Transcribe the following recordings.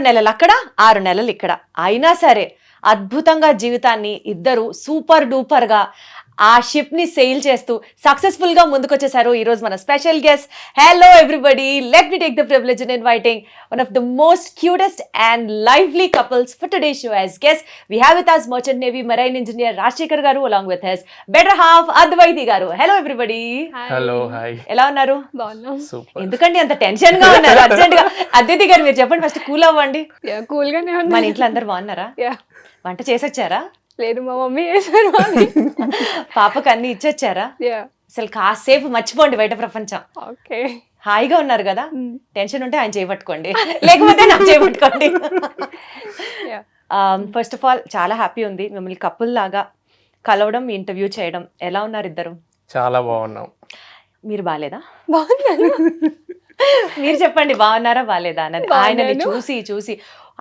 నెలలు అక్కడ 6 నెలలు ఇక్కడ అయినా సరే అద్భుతంగా జీవితాన్ని ఇద్దరు సూపర్ డూపర్ గా ఆ షిప్ ని సెయిల్ చేస్తూ సక్సెస్ఫుల్ గా ముందుకొచ్చేసారు. ఈ రోజు మన special guest. Hello everybody, let me take the privilege in inviting one of the most cutest and lively couples for today show as guest. We have with us merchant navy marine engineer Rajasekhar గారు along with his better half Advaithi గారు. Hello everybody. Hello, hi. ఎలా ఉన్నారు? బాగున్నాం. ఎందుకండి అంత tension గా ఉన్నారు? Urgent గా అద్వైతి గారు మీరు చెప్పండి, ఫస్ట్ కూల్ అవ్వండి. కూల్ గానే మన ఇంట్లో అందరు బాగున్నారా? వంట చేసొచ్చారా? లేదు, మా మమ్మీ చేశారు. పాపకు అన్ని ఇచ్చొచ్చారా? అసలు కాసేపు మర్చిపోండి బయట ప్రపంచం. ఓకే, హాయిగా ఉన్నారు కదా? టెన్షన్ ఉంటే ఆయన చేయబట్టుకోండి, లేకపోతే నాకు చేయబట్టుకోండి. ఫస్ట్ ఆఫ్ ఆల్ చాలా హ్యాపీ ఉంది మిమ్మల్ని కపుల్ లాగా కలవడం, ఇంటర్వ్యూ చేయడం. ఎలా ఉన్నారు ఇద్దరు? చాలా బాగున్నాం. మీరు బాగాలేదా? బాగున్నాను. మీరు చెప్పండి బాగున్నారా బాగాలేదా అన్నది. ఆయనని చూసి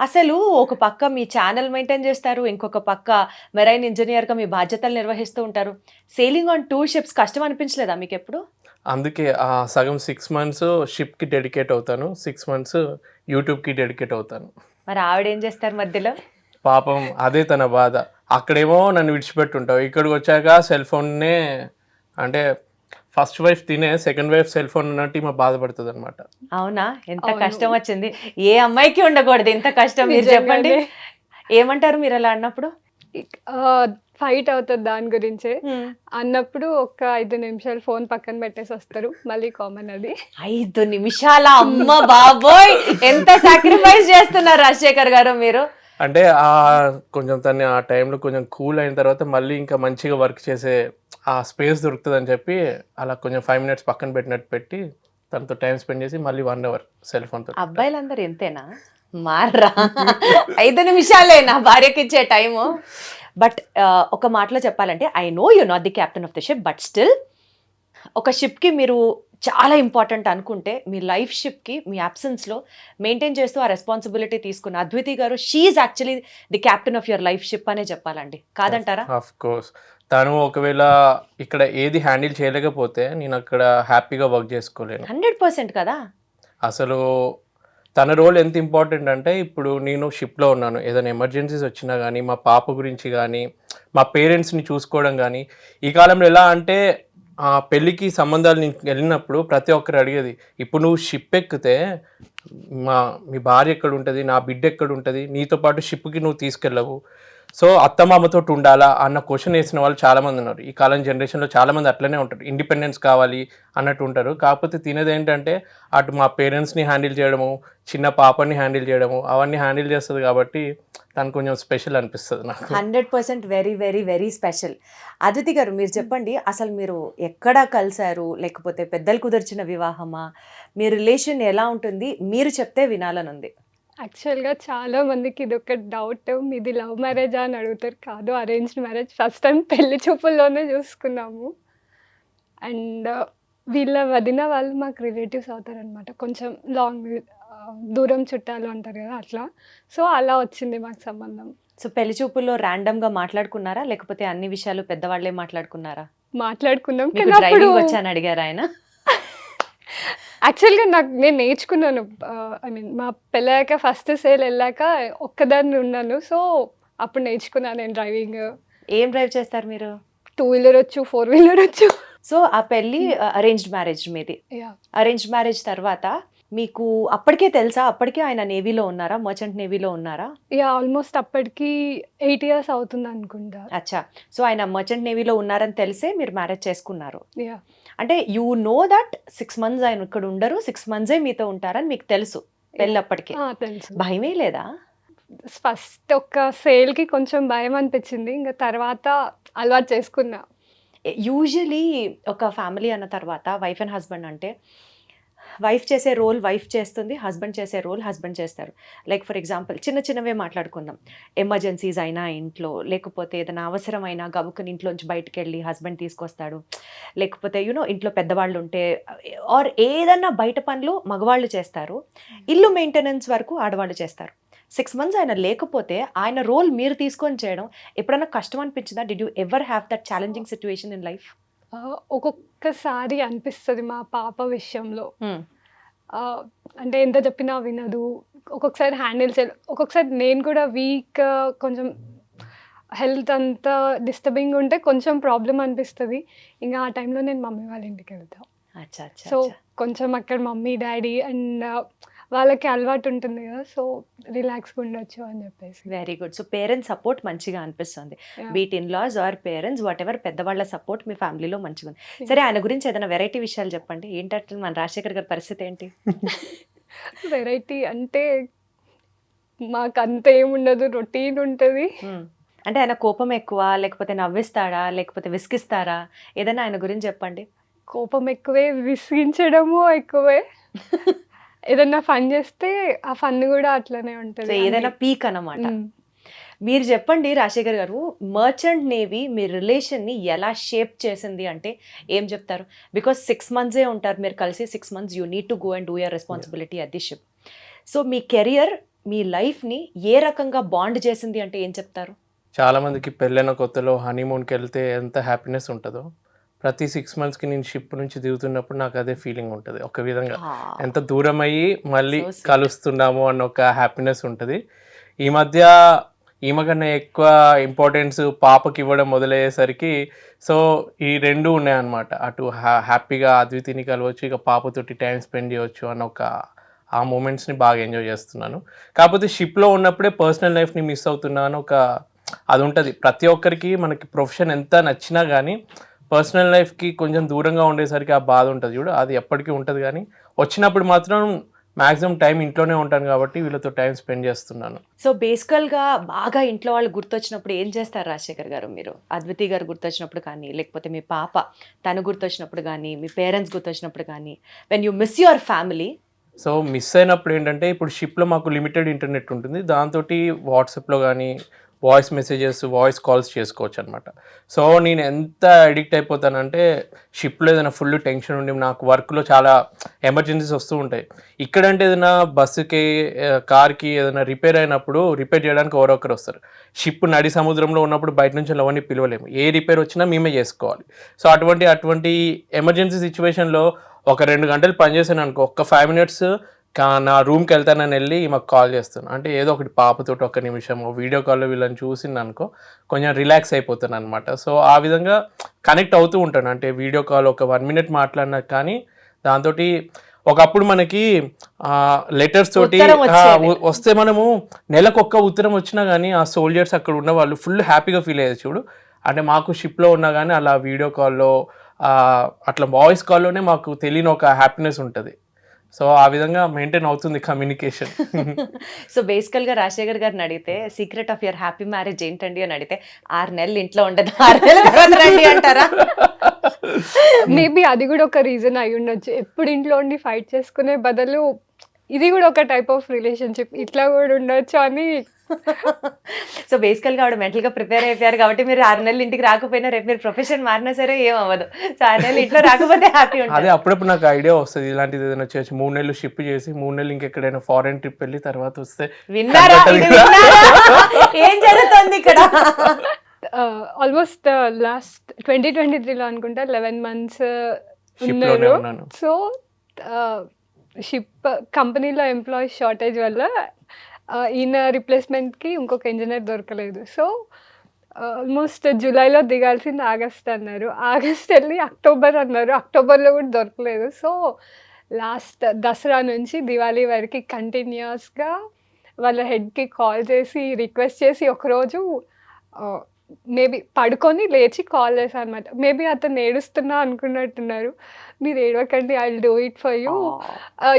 అసలు ఒక పక్క మీ ఛానల్ మెయింటైన్ చేస్తారు, ఇంకొక పక్క మెరైన్ ఇంజనీర్ గా మీ బాధ్యతలు నిర్వహిస్తూ ఉంటారు. సేలింగ్ ఆన్ 2 ships కష్టం అనిపించలేదా మీకు ఎప్పుడు? అందుకే సగం 6 months షిప్ కి డెడికేట్ అవుతాను, 6 months యూట్యూబ్ కి డెడికేట్ అవుతాను. మరి ఆవిడ ఏం చేస్తారు మధ్యలో? పాపం అదే తన బాధ. అక్కడేమో నన్ను విడిచిపెట్టుంటావు, ఇక్కడికి వచ్చాక సెల్ ఫోన్నే అంటే ఫస్ట్ వైఫ్ తినే సెకండ్ వైఫ్ సెల్ ఫోన్ ఉన్నట్టు మా బాధపడుతుంది అనమాట. అవునా? ఎంత కష్టం వచ్చింది. ఏ అమ్మాయికి ఉండకూడదు ఇంత కష్టం. మీరు చెప్పండి, ఏమంటారు మీరు అలా అన్నప్పుడు? ఫైట్ అవుతుంది దాని గురించి అన్నప్పుడు ఒక 5 నిమిషాలు ఫోన్ పక్కన పెట్టేసి వస్తారు, మళ్ళీ కామన్ అది. 5 నిమిషాల? అమ్మ బాబోయ్, ఎంత సాక్రిఫైస్ చేస్తున్నారు రాజశేఖర్ గారు మీరు. అంటే కొంచెం తను ఆ టైంలో కొంచెం కూల్ అయిన తర్వాత మళ్ళీ ఇంకా మంచిగా వర్క్ చేసే ఆ స్పేస్ దొరుకుతుంది అని చెప్పి అలా కొంచెం 5 minutes పక్కన పెట్టినట్టు పెట్టి తనతో టైం స్పెండ్ చేసి మళ్ళీ 1 hour సెల్ ఫోన్తో. అబ్బాయిలందరూ ఎంతేనా? మారా 5 నిమిషాలే నా భార్యకి ఇచ్చే టైము. బట్ ఒక మాటలో చెప్పాలంటే, I know you not the captain of the ship, but still ఒక షిప్కి మీరు చాలా ఇంపార్టెంట్ అనుకుంటే మీ లైఫ్ షిప్కి మీ అబ్సెన్స్లో మెయింటైన్ చేస్తూ ఆ రెస్పాన్సిబిలిటీ తీసుకున్న అద్వితి గారు, she actually the captain of your life ship అనే చెప్పాలండి, కాదంటారా? Of course. తను ఒకవేళ ఇక్కడ ఏది హ్యాండిల్ చేయలేకపోతే నేను అక్కడ హ్యాపీగా వర్క్ చేసుకోలేను. 100% కదా. అసలు తన రోల్ ఎంత ఇంపార్టెంట్ అంటే, ఇప్పుడు నేను షిప్లో ఉన్నాను, ఏదైనా ఎమర్జెన్సీస్ వచ్చినా కానీ, మా పాప గురించి కానీ, మా పేరెంట్స్ని చూసుకోవడం కానీ. ఈ కాలంలో ఎలా అంటే పెళ్ళికి సంబంధాలు నేను వెళ్ళినప్పుడు ప్రతి ఒక్కరు అడిగేది, ఇప్పుడు నువ్వు షిప్ ఎక్కితే మీ భార్య ఎక్కడ ఉంటుంది, నా బిడ్డ ఎక్కడ ఉంటుంది, నీతో పాటు షిప్కి నువ్వు తీసుకెళ్ళవు, సో అత్తమామతో ఉండాలా అన్న క్వశ్చన్ వేసిన వాళ్ళు చాలామంది ఉన్నారు. ఈ కాలం జనరేషన్లో చాలామంది అట్లనే ఉంటారు, ఇండిపెండెన్స్ కావాలి అన్నట్టు ఉంటారు. కాకపోతే తినేది ఏంటంటే అటు మా పేరెంట్స్ని హ్యాండిల్ చేయడము, చిన్న పాపని హ్యాండిల్ చేయడము, అవన్నీ హ్యాండిల్ చేస్తుంది. కాబట్టి తను కొంచెం స్పెషల్ అనిపిస్తుంది నాకు. 100% very very very special. Aditi గారు మీరు చెప్పండి, అసలు మీరు ఎక్కడ కలిశారు, లేకపోతే పెద్దలు కుదిర్చిన వివాహమా, మీ రిలేషన్ ఎలా ఉంటుంది, మీరు చెప్తే వినాలని ఉంది. యాక్చువల్గా చాలా మందికి ఇది ఒక డౌట్, మీది లవ్ మ్యారేజా అని అడుగుతారు. కాదు, అరేంజ్డ్ మ్యారేజ్. ఫస్ట్ టైం పెళ్లి చూపుల్లోనే చూసుకున్నాము. అండ్ వీళ్ళ వదిన వాళ్ళు మాకు రిలేటివ్స్ అవుతారనమాట, కొంచెం లాంగ్ దూరం చుట్టాలు అంటారు కదా, అట్లా. సో అలా వచ్చింది మాకు సంబంధం. సో పెళ్లి చూపుల్లో ర్యాండమ్గా మాట్లాడుకున్నారా, లేకపోతే అన్ని విషయాలు పెద్దవాళ్ళే మాట్లాడుకున్నారా? మాట్లాడుకున్నాం. డ్రైవింగ్ వచ్చాను అడిగారా ఆయన? యాక్చువల్గా నేను నేర్చుకున్నాను. ఐ మీన్ మా పెళ్ళాక ఫస్ట్ సేల్ వెళ్ళాక ఒక్కదాన్ని ఉన్నాను, సో అప్పుడు నేర్చుకున్నాను నేను డ్రైవింగ్. ఏం డ్రైవ్ చేస్తారు మీరు? 2-wheeler వచ్చు, 4-wheeler వచ్చు. సో ఆ పెళ్ళి అరేంజ్డ్ మ్యారేజ్ మీది. అరేంజ్డ్ మ్యారేజ్ తర్వాత మీకు అప్పటికే తెలుసా? అప్పటికే ఆయన నేవీలో ఉన్నారా, మర్చెంట్ నేవీలో ఉన్నారా? ఆల్మోస్ట్ అప్పటికి 8 years అవుతుంది అనుకుంటా. అచ్చా. సో ఆయన మర్చెంట్ నేవీలో ఉన్నారని తెలిసే మీరు మ్యారేజ్ చేసుకున్నారు. యా, అంటే యూ నో దట్ 6 months ఆయన ఇక్కడ ఉండరు, 6 months మీతో ఉంటారని మీకు తెలుసు పెళ్ళి అప్పటికే. తెలుసు. భయమే లేదా? ఫస్ట్ ఒక సేల్కి కొంచెం భయం అనిపించింది, ఇంకా తర్వాత అలవాటు చేసుకున్నా. యూజువలీ ఒక ఫ్యామిలీ అన్న తర్వాత వైఫ్ అండ్ హస్బెండ్ అంటే, వైఫ్ చేసే రోల్ వైఫ్ చేస్తుంది, హస్బెండ్ చేసే రోల్ హస్బెండ్ చేస్తారు. లైక్ ఫర్ ఎగ్జాంపుల్ చిన్నవే మాట్లాడుకుందాం. ఎమర్జెన్సీస్ అయినా ఇంట్లో, లేకపోతే ఏదైనా అవసరమైనా గబుక్కుని ఇంట్లోంచి బయటకు వెళ్ళి హస్బెండ్ తీసుకొస్తాడు, లేకపోతే ఇంట్లో పెద్దవాళ్ళు ఉంటే ఆర్ ఏదన్నా బయట పనులు మగవాళ్ళు చేస్తారు, ఇల్లు మెయింటెనెన్స్ వరకు ఆడవాళ్ళు చేస్తారు. 6 months ఆయన లేకపోతే ఆయన రోల్ మీరు తీసుకొని చేయడం ఎప్పుడైనా కష్టం అనిపించిందా? Did you ever have that challenging situation in life? ఒక్కొక్కసారి అనిపిస్తుంది మా పాప విషయంలో. అంటే ఎంత చెప్పినా వినదు, ఒక్కొక్కసారి హ్యాండిల్ చేయలేదు. ఒక్కొక్కసారి నేను కూడా వీక్, కొంచెం హెల్త్ అంతా డిస్టర్బింగ్ ఉంటే కొంచెం ప్రాబ్లమ్ అనిపిస్తుంది. ఇంకా ఆ టైంలో నేను మమ్మీ వాళ్ళ ఇంటికి వెళ్తాను. అచ్చా అచ్చా సో కొంచెం అక్కడ మమ్మీ డాడీ అండ్ వాళ్ళకి అలవాటు ఉంటుంది కదా, సో రిలాక్స్గా ఉండొచ్చు అని చెప్పేసి. Very good. So parents support మంచిగా అనిపిస్తుంది, Yeah. Be it in laws or parents whatever, పెద్దవాళ్ళ సపోర్ట్ మీ ఫ్యామిలీలో మంచిగా ఉంది. సరే, ఆయన గురించి ఏదైనా వెరైటీ విషయాలు చెప్పండి. ఏంటంటే మన రాజశేఖర్ గారి పరిస్థితి ఏంటి? వెరైటీ అంటే మాకు అంత ఏముండదు, రొటీన్ ఉంటుంది. అంటే ఆయన కోపం ఎక్కువ, లేకపోతే నవ్విస్తాడా, లేకపోతే విసిగిస్తారా? ఏదైనా ఆయన గురించి చెప్పండి. కోపం ఎక్కువే, విసిగించడము ఎక్కువే. ఏదన్నా ఫన్ చేస్తే ఆ ఫన్ కూడా అట్లనే సో ఉంటుంది. ఏదైనా పీక్ అన్నమాట. మీరు చెప్పండి రాజశేఖర్ గారు, మర్చెంట్ నేవీ మీ రిలేషన్ని ఎలా షేప్ చేసింది అంటే ఏం చెప్తారు? బికాస్ 6 months ఉంటారు మీరు కలిసి, 6 months you need to go and do your responsibility at the ship. So మీ కెరియర్, మీ లైఫ్ని ఏ రకంగా బాండ్ చేసింది అంటే ఏం చెప్తారు? చాలా మందికి పెళ్ళైన కొత్తలో హనీమూన్కి వెళ్తే ఎంత హ్యాపీనెస్ ఉంటుందో, ప్రతి 6 monthsకి నేను షిప్ నుంచి దిగుతున్నప్పుడు నాకు అదే ఫీలింగ్ ఉంటుంది. ఒక విధంగా ఎంత దూరం అయ్యి మళ్ళీ So sweet. కలుస్తున్నాము అన్న ఒక హ్యాపీనెస్ ఉంటుంది. ఈ మధ్య ఈమె కన్నా ఎక్కువ ఇంపార్టెన్స్ పాపకి ఇవ్వడం మొదలయ్యేసరికి సో ఈ రెండు ఉన్నాయన్నమాట. అటు హ్యాపీగా అద్వితిని కలవచ్చు, ఇక పాపతోటి టైం స్పెండ్ చేయవచ్చు అన్న ఒక ఆ మూమెంట్స్ని బాగా ఎంజాయ్ చేస్తున్నాను. కాకపోతే షిప్లో ఉన్నప్పుడే పర్సనల్ లైఫ్ని మిస్ అవుతున్నాను ఒక అది ఉంటుంది. ప్రతి ఒక్కరికి మనకి ప్రొఫెషన్ ఎంత నచ్చినా కానీ పర్సనల్ లైఫ్కి కొంచెం దూరంగా ఉండేసరికి ఆ బాధ ఉంటుంది చూడు, అది ఎప్పటికీ ఉంటుంది. కానీ వచ్చినప్పుడు మాత్రం మ్యాక్సిమం టైం ఇంట్లోనే ఉంటాను కాబట్టి వీళ్ళతో టైం స్పెండ్ చేస్తున్నాను. సో బేసికల్గా బాగా ఇంట్లో వాళ్ళు గుర్తొచ్చినప్పుడు ఏం చేస్తారు రాజశేఖర్ గారు? మీరు అద్వితి గారు గుర్తొచ్చినప్పుడు కానీ, లేకపోతే మీ పాప తను గుర్తొచ్చినప్పుడు కానీ, మీ పేరెంట్స్ గుర్తొచ్చినప్పుడు కానీ, when you miss your family? So miss అయినప్పుడు ఏంటంటే, ఇప్పుడు షిప్లో మాకు లిమిటెడ్ ఇంటర్నెట్ ఉంటుంది, దాంతో వాట్సాప్లో కానీ వాయిస్ మెసేజెస్, వాయిస్ కాల్స్ చేసుకోవచ్చు అనమాట. సో నేను ఎంత అడిక్ట్ అయిపోతానంటే, షిప్లో ఏదైనా ఫుల్ టెన్షన్ ఉండి నాకు వర్క్లో చాలా ఎమర్జెన్సీస్ వస్తూ ఉంటాయి. ఇక్కడంటే ఏదైనా బస్సుకి కార్కి ఏదైనా రిపేర్ అయినప్పుడు రిపేర్ చేయడానికి ఎవరో ఒకరు వస్తారు. షిప్ నడి సముద్రంలో ఉన్నప్పుడు బయట నుంచి ఎవరిని పిలవలేము, ఏ రిపేర్ వచ్చినా మేమే చేసుకోవాలి. సో అటువంటి ఎమర్జెన్సీ సిచ్యువేషన్లో ఒక 2 గంటలు పనిచేసాను అనుకో, ఒక్క 5 minutes నా రూమ్కి వెళ్తానని వెళ్ళి మాకు కాల్ చేస్తాను. అంటే ఏదో ఒకటి పాపతో 1 నిమిషం వీడియో కాల్లో వీళ్ళని చూసింది అనుకో, కొంచెం రిలాక్స్ అయిపోతాను అనమాట. సో ఆ విధంగా కనెక్ట్ అవుతూ ఉంటాను. అంటే వీడియో కాల్ ఒక 1 minute మాట్లాడినా కానీ దాంతో ఒకప్పుడు మనకి లెటర్స్ తోటి వస్తే మనము నెలకొక్క ఉత్తరం వచ్చినా కానీ ఆ సోల్జర్స్ అక్కడ ఉన్న వాళ్ళు ఫుల్ హ్యాపీగా ఫీల్ అయ్యేది చూడు. అంటే మాకు షిప్లో ఉన్నా కానీ అలా వీడియో కాల్లో అట్లా వాయిస్ కాల్లోనే మాకు తెలియని ఒక హ్యాపీనెస్ ఉంటుంది. సో ఆ విధంగా మెయింటైన్ అవుతుంది కమ్యూనికేషన్. సో బేసికల్గా రాజశేఖర్ గారిని అడిగితే secret of your happy marriage ఏంటండి అని అడిగితే 6 నెలలు ఇంట్లో ఉండదు, 6 నెలల తర్వాత రండి అంటారా? మేబీ అది కూడా ఒక రీజన్ అయి ఉండొచ్చు. ఎప్పుడు ఇంట్లో ఉండి ఫైట్ చేసుకునే బదులు ఇది కూడా ఒక టైప్ ఆఫ్ రిలేషన్షిప్, ఇట్లా కూడా ఉండొచ్చు అని. సో బేసికల్గా ఆవిడ మెంటల్గా ప్రిపేర్ అయిపోయారు కాబట్టి మీరు 6 నెలలు ఇంటికి రాకపోయినా రేపు మీరు ప్రొఫెషన్ మారినా సరే ఏం అవ్వదు. సో 6 నెలలు ఇంట్లో రాకపోతే హ్యాపీ ఉంటుంది. అదే అప్పుడప్పుడు నాకు ఐడియా వస్తుంది, ఇలాంటిది ఏదైనా చేయొచ్చు. 3 నెలలు షిప్ చేసి 3 నెలలు ఇంకెక్కడైనా ఫారెన్ ట్రిప్ వెళ్ళి తర్వాత వస్తే విన్నారా? ఇది విన్నారా? ఏం జరుగుతుంది ఇక్కడ? ఆల్మోస్ట్ లాస్ట్ 2023లో అనుకుంటా 11 months షిప్లోనే ఉన్నారు. ఉన్నాను. సో షిప్ కంపెనీలో ఎంప్లాయీస్ షార్టేజ్ వల్ల ఈయన రిప్లేస్మెంట్కి ఇంకొక ఇంజనీర్ దొరకలేదు. సో ఆల్మోస్ట్ జూలైలో దిగాల్సింది ఆగస్ట్ అన్నారు, ఆగస్ట్ వెళ్ళి అక్టోబర్ అన్నారు, అక్టోబర్లో కూడా దొరకలేదు. సో లాస్ట్ దసరా నుంచి దివాళీ వరకు కంటిన్యూస్గా వాళ్ళ హెడ్కి కాల్ చేసి రిక్వెస్ట్ చేసి ఒకరోజు మేబీ పడుకొని లేచి కాల్ చేశాను అనమాట. మేబీ అతను ఏడుస్తున్నా అనుకున్నట్టున్నారు. మీరు ఏడవకండి, I will do it for you,